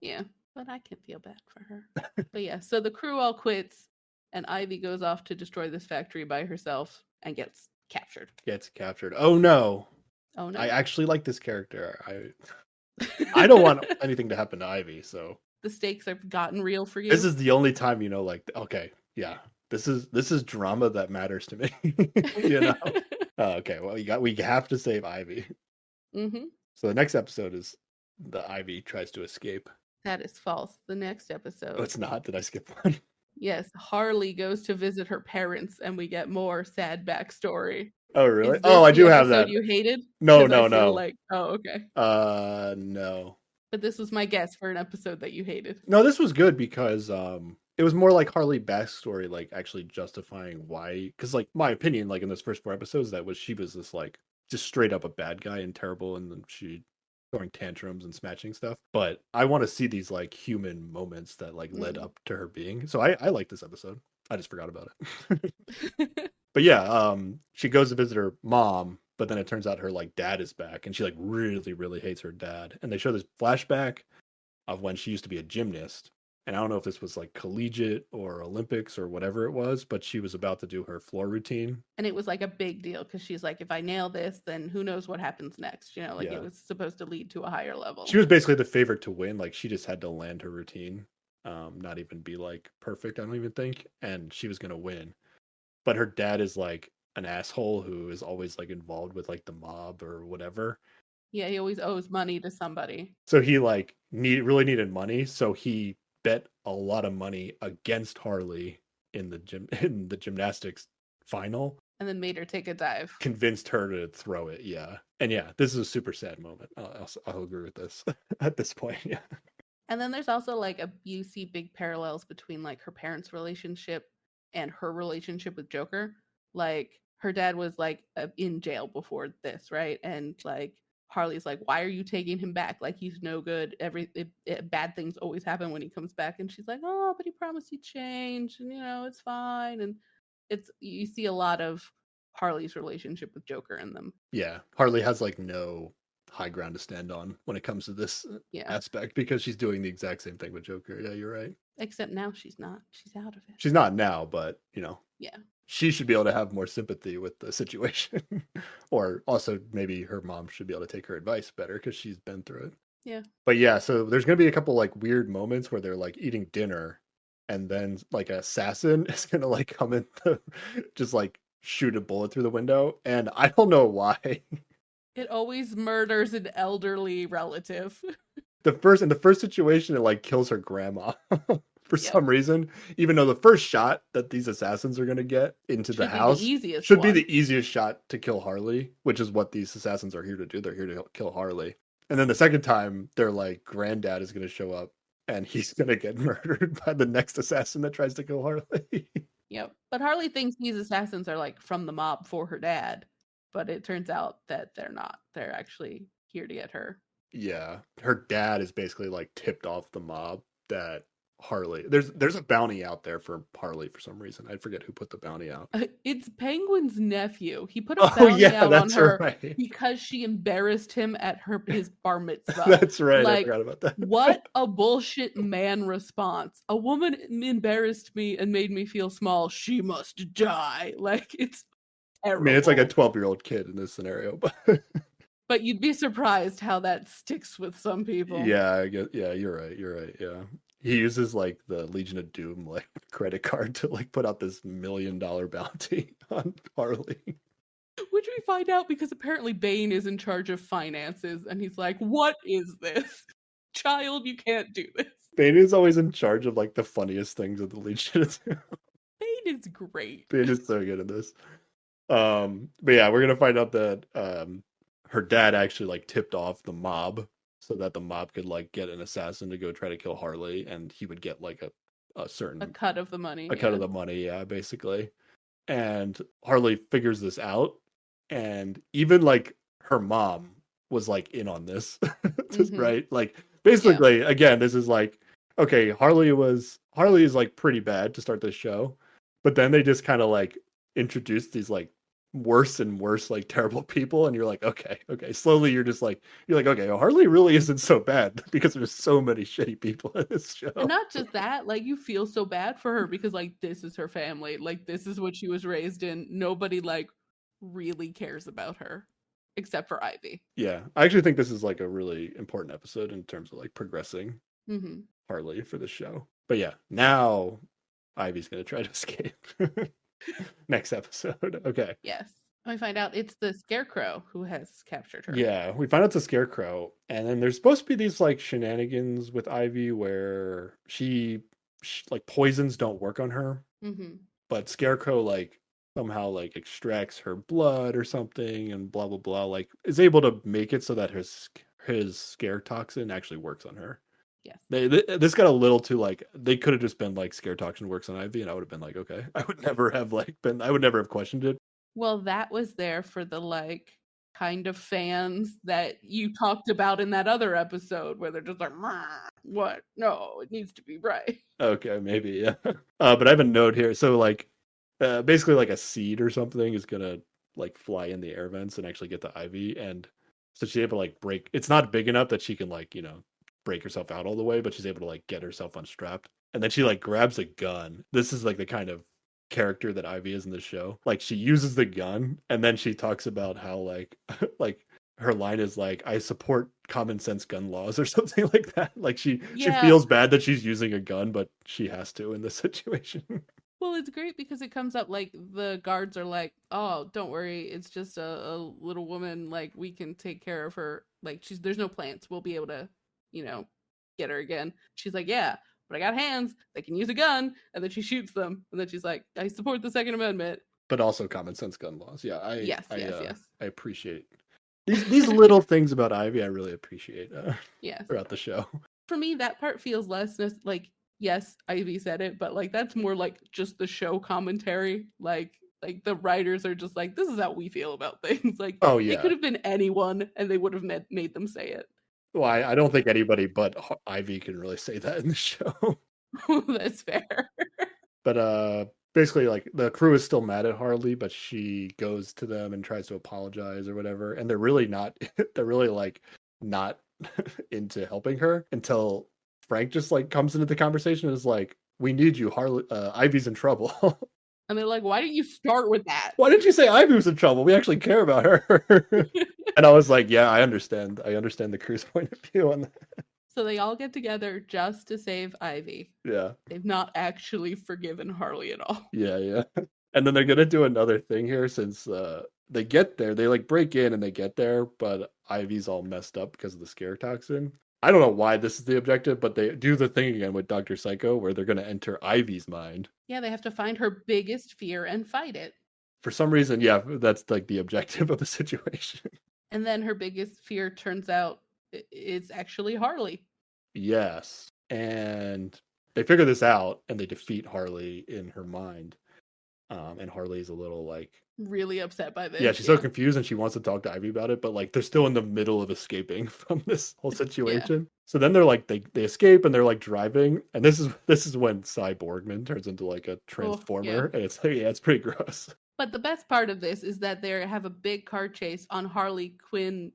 Speaker 2: Yeah. But I can feel bad for her. But yeah, so the crew all quits and Ivy goes off to destroy this factory by herself and gets captured.
Speaker 1: Oh no.
Speaker 2: Oh no.
Speaker 1: I actually like this character. I don't want anything to happen to Ivy, so
Speaker 2: the stakes have gotten real for you.
Speaker 1: This is the only time like, okay, yeah. This is drama that matters to me. Okay, well we have to save Ivy.
Speaker 2: Mm-hmm.
Speaker 1: So the next episode is the Ivy tries to escape.
Speaker 2: That is false. The next episode.
Speaker 1: Oh, it's not? Did I skip one?
Speaker 2: Yes, Harley goes to visit her parents, and we get more sad backstory.
Speaker 1: Oh, really? Oh, I do have that.
Speaker 2: You hated?
Speaker 1: No.
Speaker 2: Like, oh, okay.
Speaker 1: No.
Speaker 2: But this was my guess for an episode that you hated.
Speaker 1: No, this was good because it was more like Harley backstory, like actually justifying why. Because like my opinion, like in those first 4 episodes, she was this like just straight up a bad guy and terrible, and then she throwing tantrums and smashing stuff. But I want to see these like human moments that like led up to her being. So I like this episode. I just forgot about it. But yeah, she goes to visit her mom, but then it turns out her like dad is back and she like really, really hates her dad. And they show this flashback of when she used to be a gymnast. And I don't know if this was like collegiate or Olympics or whatever it was, but she was about to do her floor routine.
Speaker 2: And it was like a big deal because she's like, if I nail this, then who knows what happens next? You know, like It was supposed to lead to a higher level.
Speaker 1: She was basically the favorite to win. Like she just had to land her routine. not even be like perfect, I don't even think. And she was gonna win. But her dad is like an asshole who is always like involved with like the mob or whatever.
Speaker 2: Yeah, he always owes money to somebody.
Speaker 1: So he like really needed money, so he bet a lot of money against Harley in the gymnastics final,
Speaker 2: And then made her take a dive.
Speaker 1: convinced her to throw it. Yeah, and yeah, this is a super sad moment. I'll agree with this at this point. Yeah,
Speaker 2: And then there's also like you see big parallels between like her parents' relationship and her relationship with Joker. Like her dad was like in jail before this, right? And like Harley's like, "Why are you taking him back? Like he's no good. Bad things always happen when he comes back." And she's like, "Oh, but he promised he'd change, and it's fine." And it's you see a lot of Harley's relationship with Joker in them.
Speaker 1: yeah. Harley has like no high ground to stand on when it comes to this
Speaker 2: Yeah.
Speaker 1: aspect because she's doing the exact same thing with Joker. Yeah, you're right.
Speaker 2: Except now she's not. She's out of it.
Speaker 1: She's not now, but
Speaker 2: Yeah.
Speaker 1: she should be able to have more sympathy with the situation. Or also maybe her mom should be able to take her advice better because she's been through it.
Speaker 2: Yeah.
Speaker 1: But yeah, so there's gonna be a couple like weird moments where they're like eating dinner and then like an assassin is gonna like come in just like shoot a bullet through the window. And I don't know why.
Speaker 2: It always murders an elderly relative.
Speaker 1: In the first situation it like kills her grandma for
Speaker 2: Yep.
Speaker 1: some reason, even though the first shot that these assassins are going to get into the
Speaker 2: Should be the
Speaker 1: house
Speaker 2: easiest
Speaker 1: should be
Speaker 2: one.
Speaker 1: the easiest shot to kill Harley, which is what these assassins are here to do. They're here to kill Harley. And then the second time they're like, granddad is going to show up and he's going to get murdered by the next assassin that tries to kill Harley.
Speaker 2: Yep. But Harley thinks these assassins are like from the mob for her dad, but it turns out that they're not. They're actually here to get her.
Speaker 1: Yeah, her dad is basically like tipped off the mob that Harley there's a bounty out there for Harley for some reason. I forget who put the bounty out.
Speaker 2: It's Penguin's nephew. He put a
Speaker 1: Oh
Speaker 2: bounty
Speaker 1: yeah,
Speaker 2: out on
Speaker 1: that's
Speaker 2: her
Speaker 1: right.
Speaker 2: because she embarrassed him at his bar mitzvah.
Speaker 1: That's right. I
Speaker 2: Like,
Speaker 1: forgot about that.
Speaker 2: what a bullshit man response. A woman embarrassed me and made me feel small. She must die. Like, it's
Speaker 1: I
Speaker 2: terrible.
Speaker 1: mean, it's like a 12-year-old kid in this scenario, but
Speaker 2: But you'd be surprised how that sticks with some people.
Speaker 1: yeah, I guess yeah, you're right. You're right. Yeah. He uses like the Legion of Doom like credit card to like put out this $1 million bounty on Harley.
Speaker 2: Which we find out because apparently Bane is in charge of finances and he's like, "What is this? Child, you can't do this."
Speaker 1: Bane is always in charge of like the funniest things of the Legion of Doom.
Speaker 2: Bane is great.
Speaker 1: Bane is so good at this. But yeah, we're gonna find out that her dad actually like tipped off the mob so that the mob could like get an assassin to go try to kill Harley, and he would get like a certain
Speaker 2: A cut of the money.
Speaker 1: cut of the money, yeah, basically. And Harley figures this out, and even like her mom was like in on this, right? Like basically, again, this is like okay, Harley is like pretty bad to start this show, but then they just kind of like introduced these like worse and worse like terrible people, and you're like okay, slowly you're like okay, Harley really isn't so bad because there's so many shitty people in this show.
Speaker 2: And not just that, like you feel so bad for her because like this is her family, like this is what she was raised in. Nobody like really cares about her except for Ivy.
Speaker 1: Yeah, I actually think this is like a really important episode in terms of like progressing
Speaker 2: Mm-hmm.
Speaker 1: Harley for the show. But yeah, now Ivy's gonna try to escape. Next episode. Okay.
Speaker 2: Yes. We find out it's the Scarecrow who has captured her.
Speaker 1: Yeah, we find out it's a Scarecrow, and then there's supposed to be these like shenanigans with Ivy where she like poisons don't work on her, but Scarecrow like somehow like extracts her blood or something, and blah blah blah. Like is able to make it so that his scare toxin actually works on her.
Speaker 2: Yes.
Speaker 1: This got a little too like they could have just been like scare toxin works on Ivy, and I would have been like okay. I would never have questioned it.
Speaker 2: Well, that was there for the like kind of fans that you talked about in that other episode where they're just like, what? No, it needs to be right.
Speaker 1: Okay, maybe, yeah. But I have a note here. So like basically like a seed or something is gonna like fly in the air vents and actually get to Ivy, and so she's able to like break it's not big enough that she can like, break herself out all the way, but she's able to like get herself unstrapped. And then she like grabs a gun. This is like the kind of character that Ivy is in the show. Like she uses the gun and then she talks about how like like her line is like, I support common sense gun laws or something like that. Like she
Speaker 2: Yeah.
Speaker 1: feels bad that she's using a gun, but she has to in this situation.
Speaker 2: Well, it's great because it comes up like the guards are like, "Oh, don't worry, it's just a little woman. Like we can take care of her. Like there's no plants. We'll be able to, you know, get her again." She's like, "Yeah, but I got hands. They can use a gun." And then she shoots them. And then she's like, "I support the Second Amendment."
Speaker 1: But also common sense gun laws. Yeah,
Speaker 2: Yes, yes, yes,
Speaker 1: I appreciate these little things about Ivy. I really appreciate
Speaker 2: yes.
Speaker 1: throughout the show.
Speaker 2: For me, that part feels less like yes, Ivy said it, but like that's more like just the show commentary. Like the writers are just like, this is how we feel about things. Like
Speaker 1: Oh
Speaker 2: it
Speaker 1: yeah.
Speaker 2: could have been anyone, and they would have made them say it.
Speaker 1: Well, I don't think anybody but Ivy can really say that in the show.
Speaker 2: That's fair.
Speaker 1: But basically, like the crew is still mad at Harley, but she goes to them and tries to apologize or whatever, and they're really not. They're really like not into helping her until Frank just like comes into the conversation and is like, "We need you, Harley. Ivy's in trouble."
Speaker 2: And they're like, why didn't you start with that?
Speaker 1: Why didn't you say Ivy was in trouble? We actually care about her. And I was like, yeah, I understand. I understand the crew's point of view on that.
Speaker 2: So they all get together just to save Ivy.
Speaker 1: Yeah.
Speaker 2: They've not actually forgiven Harley at all.
Speaker 1: Yeah. And then they're gonna do another thing here since they get there. They like break in and they get there, but Ivy's all messed up because of the scare toxin. I don't know why this is the objective, but they do the thing again with Dr. Psycho where they're gonna enter Ivy's mind.
Speaker 2: Yeah, they have to find her biggest fear and fight it.
Speaker 1: For some reason, yeah, that's like the objective of the situation.
Speaker 2: And then her biggest fear turns out it's actually Harley.
Speaker 1: Yes. And they figure this out and they defeat Harley in her mind. And Harley's a little like
Speaker 2: Really upset by this.
Speaker 1: yeah, she's so confused and she wants to talk to Ivy about it, but like they're still in the middle of escaping from this whole situation. So then they're like they escape and they're like driving, and this is when Cyborgman turns into like a transformer, and it's like, yeah, it's pretty gross.
Speaker 2: But the best part of this is that they have a big car chase on the Harley Quinn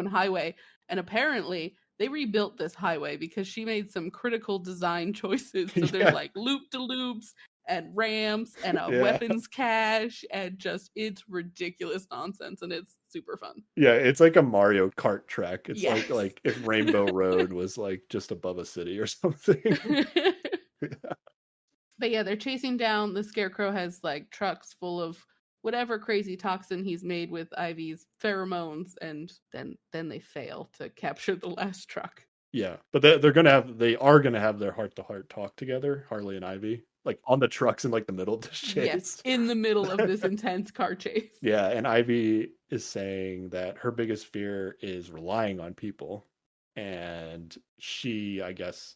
Speaker 2: highway, and apparently they rebuilt this highway because she made some critical design choices. So there's like loop-de-loops and ramps and a weapons cache, and just it's ridiculous nonsense, and it's super fun.
Speaker 1: Yeah, it's like a Mario Kart track. It's like if Rainbow Road was like just above a city or something.
Speaker 2: But yeah, they're chasing down the Scarecrow. Has like trucks full of whatever crazy toxin he's made with Ivy's pheromones, and then they fail to capture the last truck.
Speaker 1: Yeah, but they are gonna have their heart-to-heart talk together, Harley and Ivy, like on the trucks in like the middle of the chase.
Speaker 2: Yes, in the middle of this intense car chase.
Speaker 1: Yeah, and Ivy is saying that her biggest fear is relying on people, and she, I guess,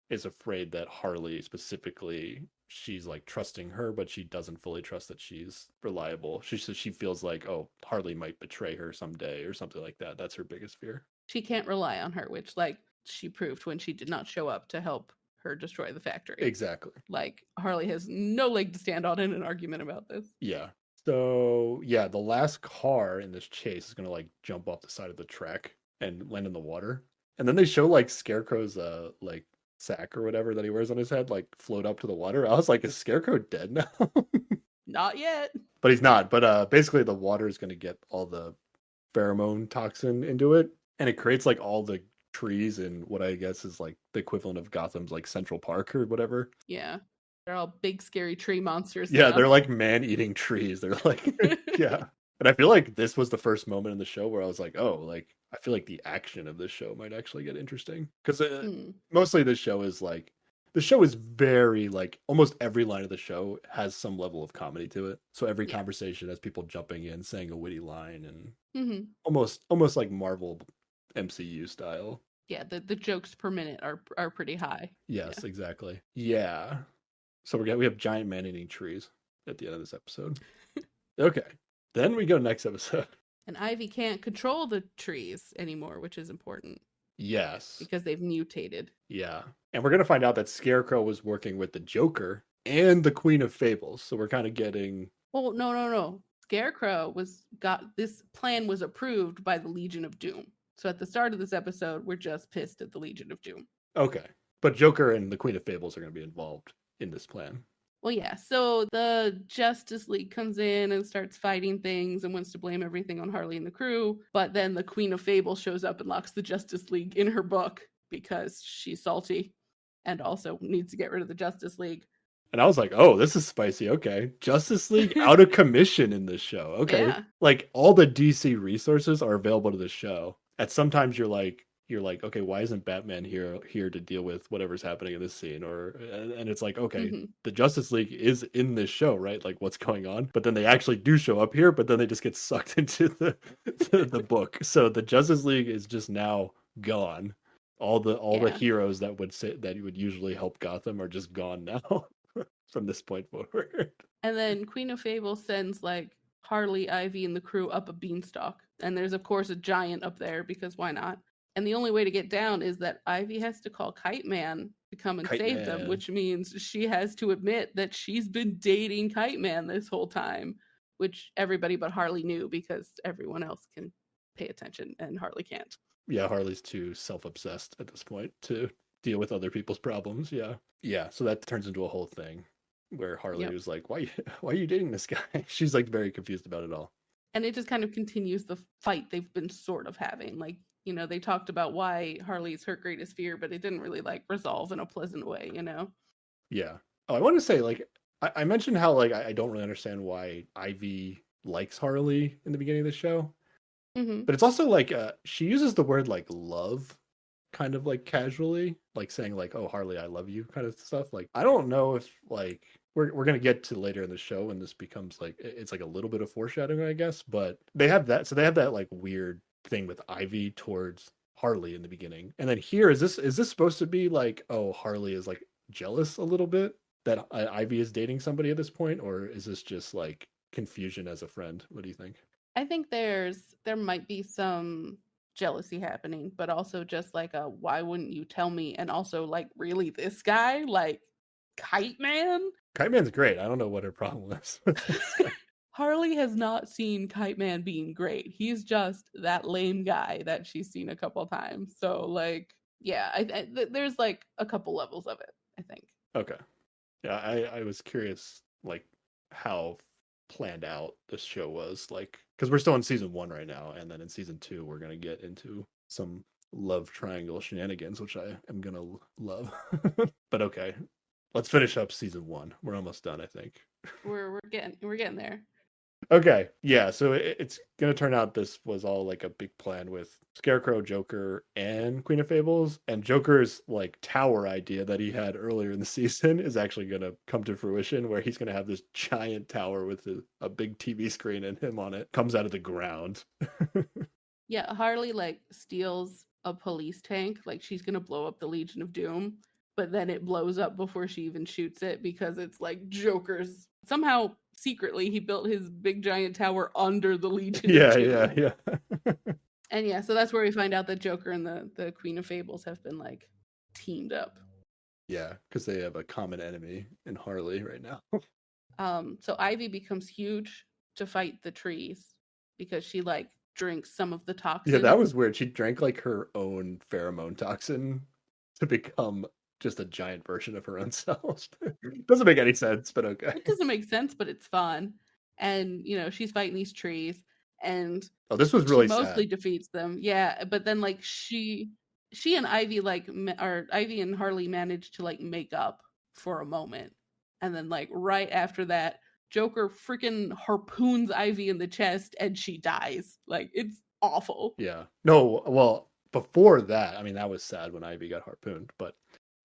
Speaker 1: is afraid that Harley specifically, she's like trusting her, but she doesn't fully trust that she's reliable. She says she feels like, oh, Harley might betray her someday or something like that. That's her biggest fear.
Speaker 2: She can't rely on her, which like she proved when she did not show up to help her destroy the factory.
Speaker 1: Exactly.
Speaker 2: Like Harley has no leg to stand on in an argument about this.
Speaker 1: Yeah. So yeah, the last car in this chase is gonna like jump off the side of the track and land in the water. And then they show like Scarecrow's like sack or whatever that he wears on his head like float up to the water. I was like, is Scarecrow dead now?
Speaker 2: Not yet.
Speaker 1: But he's not. But basically the water is gonna get all the pheromone toxin into it, and it creates like all the trees in what I guess is like the equivalent of Gotham's like Central Park or whatever.
Speaker 2: Yeah. They're all big scary tree monsters.
Speaker 1: Yeah, they're like man-eating trees. They're like yeah. And I feel like this was the first moment in the show where I was like, oh, like I feel like the action of this show might actually get interesting, because mostly the show is very like almost every line of the show has some level of comedy to it. So every conversation has people jumping in, saying a witty line, and almost like Marvel MCU style.
Speaker 2: Yeah, the jokes per minute are pretty high.
Speaker 1: Yes, exactly. Yeah. So we have giant man-eating trees at the end of this episode. Okay. Then we go next episode.
Speaker 2: And Ivy can't control the trees anymore, which is important.
Speaker 1: Yes.
Speaker 2: Because they've mutated.
Speaker 1: Yeah. And we're going to find out that Scarecrow was working with the Joker and the Queen of Fables. So we're kind of getting...
Speaker 2: Oh, no. Scarecrow this plan was approved by the Legion of Doom. So at the start of this episode, we're just pissed at the Legion of Doom.
Speaker 1: Okay. But Joker and the Queen of Fables are going to be involved in this plan.
Speaker 2: Well, yeah, so the Justice League comes in and starts fighting things and wants to blame everything on Harley and the crew, but then the Queen of Fable shows up and locks the Justice League in her book because she's salty and also needs to get rid of the Justice League.
Speaker 1: And I was like, oh, this is spicy. Okay. Justice League out of commission in this show. Okay.
Speaker 2: Yeah.
Speaker 1: Like all the DC resources are available to the show. And sometimes you're like, okay, why isn't Batman here to deal with whatever's happening in this scene? And it's like, okay,
Speaker 2: hmm
Speaker 1: the Justice League is in this show, right? Like what's going on? But then they actually do show up here, but then they just get sucked into the book. So the Justice League is just now gone. All the
Speaker 2: Yeah.
Speaker 1: heroes that would usually help Gotham are just gone now. From this point forward.
Speaker 2: And then Queen of Fable sends like Harley, Ivy, and the crew up a beanstalk. And there's, of course, a giant up there because why not? And the only way to get down is that Ivy has to call Kite Man to come and
Speaker 1: Kite
Speaker 2: save them,
Speaker 1: Man.
Speaker 2: which means she has to admit that she's been dating Kite Man this whole time, which everybody but Harley knew because everyone else can pay attention and Harley can't.
Speaker 1: Yeah, Harley's too self-obsessed at this point to deal with other people's problems. Yeah. Yeah, so that turns into a whole thing where Harley
Speaker 2: Yep.
Speaker 1: was like, why are you dating this guy? She's like very confused about it all.
Speaker 2: And it just kind of continues the fight they've been sort of having. Like, you know, they talked about why Harley's her greatest fear, but it didn't really like resolve in a pleasant way, you know?
Speaker 1: Yeah. Oh, I want to say, like, I mentioned how like I don't really understand why Ivy likes Harley in the beginning of the show.
Speaker 2: Mm-hmm.
Speaker 1: But it's also like she uses the word like love kind of like casually, like saying like, "Oh, Harley, I love you," kind of stuff. Like, I don't know if like we're gonna get to later in the show when this becomes like it's like a little bit of foreshadowing, I guess. But they have that, so they have that like weird thing with Ivy towards Harley in the beginning, and then here is this supposed to be like, oh, Harley is like jealous a little bit that Ivy is dating somebody at this point, or is this just like confusion as a friend? What do you think?
Speaker 2: I think there might be some jealousy happening, but also just like a why wouldn't you tell me? And also like really this guy, like Kite Man?
Speaker 1: Kite Man's great. I don't know what her problem is with this guy.
Speaker 2: Harley has not seen Kite Man being great. He's just that lame guy that she's seen a couple times. So like, yeah, there's like a couple levels of it, I think.
Speaker 1: Okay. Yeah, I was curious like how planned out this show was, like because we're still in season 1 right now, and then in season 2 we're gonna get into some love triangle shenanigans, which I am gonna love. But okay, let's finish up season 1. We're almost done, I think.
Speaker 2: We're getting there.
Speaker 1: Okay, yeah, so it's gonna turn out this was all like a big plan with Scarecrow, Joker, and Queen of Fables, and Joker's like tower idea that he had earlier in the season is actually gonna come to fruition, where he's gonna have this giant tower with a big TV screen and him on it, comes out of the ground.
Speaker 2: Yeah, Harley like steals a police tank, like she's gonna blow up the Legion of Doom, but then it blows up before she even shoots it because it's like Joker's somehow secretly he built his big giant tower under the Legion of
Speaker 1: Yeah,
Speaker 2: Doom.
Speaker 1: yeah.
Speaker 2: And yeah, so that's where we find out that Joker and the Queen of Fables have been like teamed up.
Speaker 1: Yeah, because they have a common enemy in Harley right now.
Speaker 2: So Ivy becomes huge to fight the trees because she like drinks some of the
Speaker 1: Yeah,
Speaker 2: toxin.
Speaker 1: that was weird. She drank like her own pheromone toxin to become just a giant version of her own self. Doesn't make any sense, but okay.
Speaker 2: It doesn't make sense, but it's fun. And you know, she's fighting these trees, and
Speaker 1: Oh, this was
Speaker 2: she
Speaker 1: really
Speaker 2: mostly
Speaker 1: sad.
Speaker 2: defeats them. Yeah, but then like she and Ivy like or Ivy and Harley managed to like make up for a moment, and then like right after that, Joker freaking harpoons Ivy in the chest, and she dies. Like it's awful.
Speaker 1: Yeah. No, well, before that, I mean, that was sad when Ivy got harpooned, but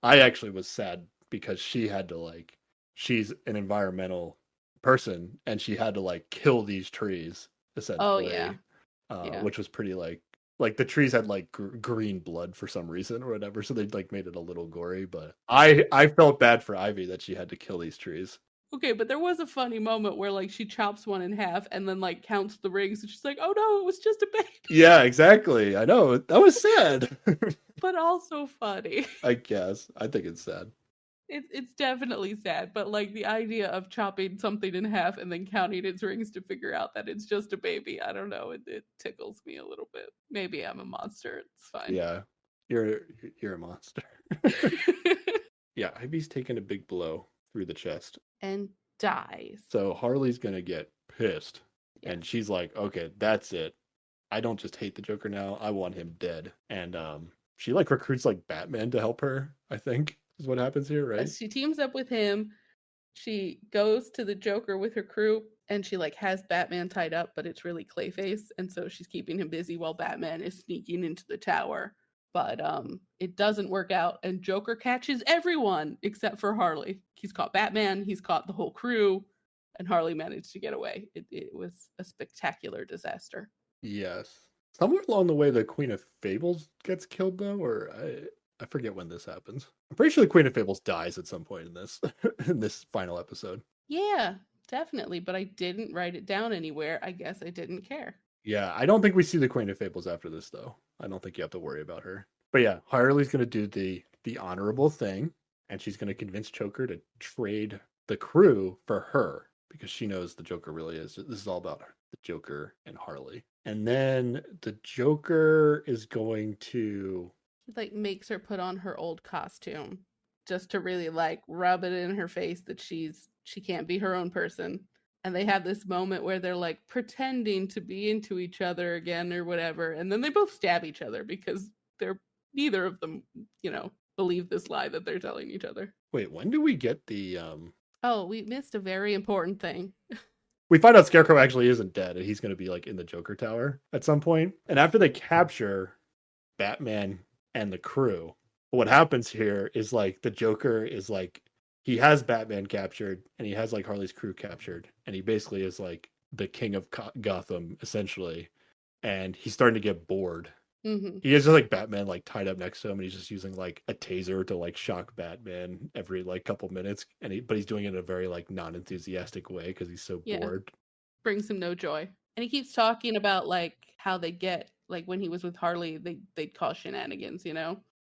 Speaker 1: I actually was sad because she had to like, she's an environmental person and she had to like kill these trees
Speaker 2: Oh yeah,
Speaker 1: essentially,
Speaker 2: yeah.
Speaker 1: which was pretty like the trees had like green blood for some reason or whatever, so they like made it a little gory. But I felt bad for Ivy that she had to kill these trees.
Speaker 2: Okay, but there was a funny moment where like she chops one in half and then like counts the rings and she's like, "Oh no, it was just a baby."
Speaker 1: Yeah, exactly. I know that was sad.
Speaker 2: But also funny.
Speaker 1: I guess I think it's sad.
Speaker 2: It's definitely sad, but like the idea of chopping something in half and then counting its rings to figure out that it's just a baby, I don't know, it tickles me a little bit. Maybe I'm a monster. It's fine.
Speaker 1: Yeah, you're a monster. Yeah, Ivy's taken a big blow through the chest.
Speaker 2: And dies.
Speaker 1: So Harley's gonna get pissed.
Speaker 2: Yes.
Speaker 1: And she's like, okay, that's it. I don't just hate the Joker now. I want him dead. And she like recruits like Batman to help her, I think, is what happens here, right?
Speaker 2: She teams up with him. She goes to the Joker with her crew, and she like has Batman tied up, but it's really Clayface, and so she's keeping him busy while Batman is sneaking into the tower. But it doesn't work out, and Joker catches everyone except for Harley. He's caught Batman, he's caught the whole crew, and Harley managed to get away. It was a spectacular disaster.
Speaker 1: Yes. Somewhere along the way, the Queen of Fables gets killed, though, or I forget when this happens. I'm pretty sure the Queen of Fables dies at some point in this in this final episode.
Speaker 2: Yeah, definitely, but I didn't write it down anywhere. I guess I didn't care.
Speaker 1: Yeah, I don't think we see the Queen of Fables after this, though. I don't think you have to worry about her. But yeah, Harley's going to do the honorable thing, and she's going to convince Joker to trade the crew for her because she knows the Joker really is. This is all about the Joker and Harley. And then the Joker is going to
Speaker 2: He like makes her put on her old costume just to really like rub it in her face that she can't be her own person. And they have this moment where they're like pretending to be into each other again or whatever, and then they both stab each other because they're neither of them, believe this lie that they're telling each other.
Speaker 1: Wait, when do we get the
Speaker 2: Oh, we missed a very important thing.
Speaker 1: We find out Scarecrow actually isn't dead and he's going to be like in the Joker Tower at some point. And after they capture Batman and the crew, what happens here is like the Joker is like he has Batman captured and he has like Harley's crew captured, and he basically is like the king of Gotham essentially, and he's starting to get bored.
Speaker 2: Mm-hmm.
Speaker 1: He has just like Batman like tied up next to him, and he's just using like a taser to like shock Batman every like couple minutes, but he's doing it in a very like non-enthusiastic way because he's so bored.
Speaker 2: Brings him no joy. And he keeps talking about like how they get like when he was with Harley, they'd cause shenanigans,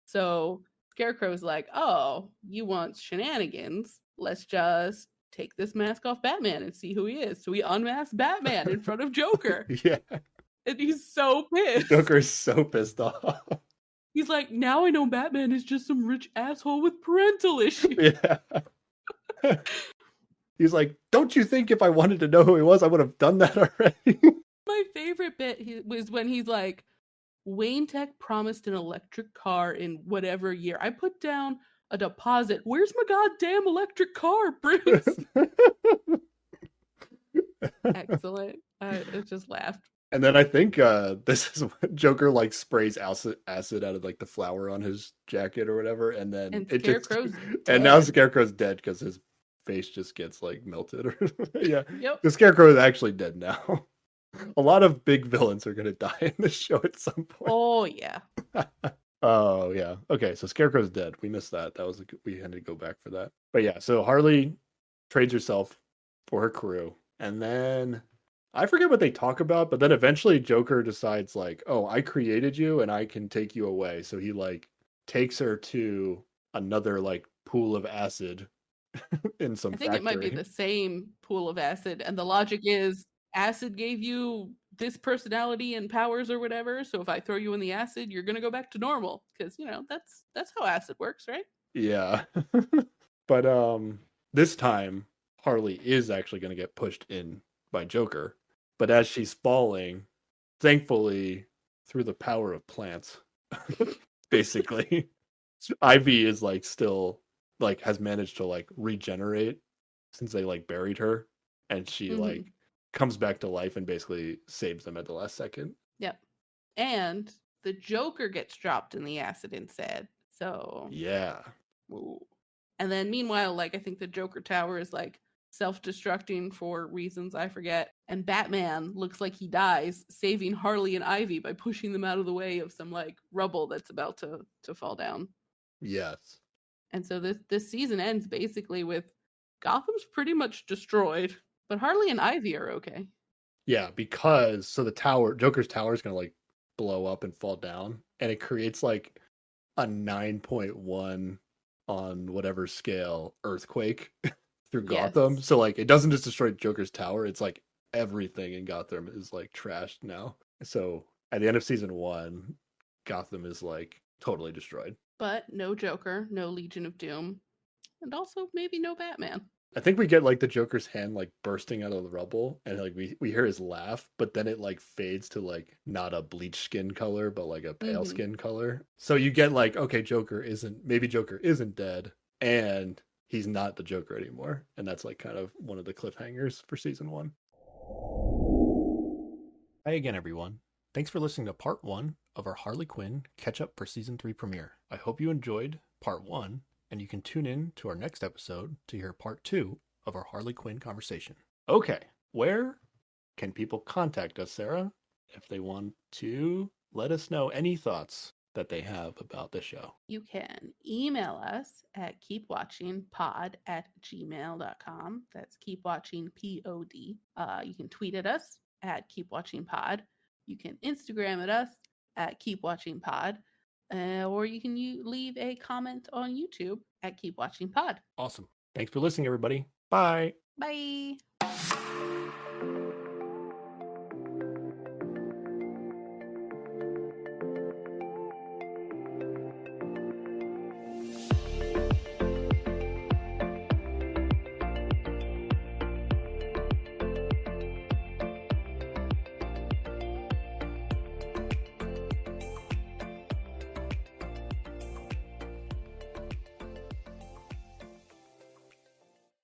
Speaker 2: So Scarecrow's like, oh, you want shenanigans? Let's just take this mask off Batman and see who he is. So he unmasks Batman in front of Joker.
Speaker 1: Yeah.
Speaker 2: And he's so pissed.
Speaker 1: Joker's so pissed off.
Speaker 2: He's like, now I know Batman is just some rich asshole with parental issues.
Speaker 1: Yeah. He's like, don't you think if I wanted to know who he was, I would have done that already?
Speaker 2: My favorite bit was when he's like, Wayne Tech promised an electric car in whatever year. I put down a deposit. Where's my goddamn electric car, Bruce? Excellent. I just laughed.
Speaker 1: And then I think this is when Joker like sprays acid out of like the flower on his jacket or whatever, and then now Scarecrow's dead because his face just gets like melted. Yeah,
Speaker 2: yep.
Speaker 1: The Scarecrow is actually dead now. A lot of big villains are gonna die in this show at some point.
Speaker 2: Oh yeah.
Speaker 1: Oh yeah. Okay, so Scarecrow's dead. We missed that. We had to go back for that. But yeah, so Harley trades herself for her crew, and then I forget what they talk about, but then eventually Joker decides like, oh, I created you and I can take you away. So he like takes her to another like pool of acid in some factory.
Speaker 2: It might be the same pool of acid. And the logic is acid gave you this personality and powers or whatever. So if I throw you in the acid, you're going to go back to normal. Because, that's how acid works, right?
Speaker 1: Yeah. But this time Harley is actually going to get pushed in by Joker. But as she's falling, thankfully, through the power of plants, basically, Ivy is like still like has managed to like regenerate since they like buried her, and she like comes back to life and basically saves them at the last second.
Speaker 2: Yep. And the Joker gets dropped in the acid instead. So
Speaker 1: yeah.
Speaker 2: Ooh. And then meanwhile, like I think the Joker Tower is like self-destructing for reasons I forget, and Batman looks like he dies, saving Harley and Ivy by pushing them out of the way of some like rubble that's about to fall down.
Speaker 1: Yes.
Speaker 2: And so this season ends basically with Gotham's pretty much destroyed, but Harley and Ivy are okay.
Speaker 1: Yeah, because so Joker's tower is gonna like blow up and fall down, and it creates like a 9.1 on whatever scale earthquake through Gotham. So like it doesn't just destroy Joker's tower, it's like everything in Gotham is like trashed now. So at the end of season 1, Gotham is like totally destroyed.
Speaker 2: But no Joker, no Legion of Doom. and also maybe no Batman.
Speaker 1: I think we get like the Joker's hand like bursting out of the rubble, and like we hear his laugh, but then it like fades to like not a bleach skin color, but like a pale skin color. So you get like, okay, Joker isn't dead, and he's not the Joker anymore, and that's like kind of one of the cliffhangers for season 1. Hi again, everyone. Thanks for listening to part 1 of our Harley Quinn catch up for season 3 premiere. I hope you enjoyed part 1. And you can tune in to our next episode to hear part 2 of our Harley Quinn conversation. Okay, where can people contact us, Sarah, if they want to let us know any thoughts that they have about the show?
Speaker 2: You can email us at keepwatchingpod@gmail.com. That's keepwatchingpod. You can tweet at us at keepwatchingpod. You can Instagram at us at keepwatchingpod. Or you can leave a comment on YouTube at Keep Watching Pod.
Speaker 1: Awesome. Thanks for listening, everybody. Bye.
Speaker 2: Bye.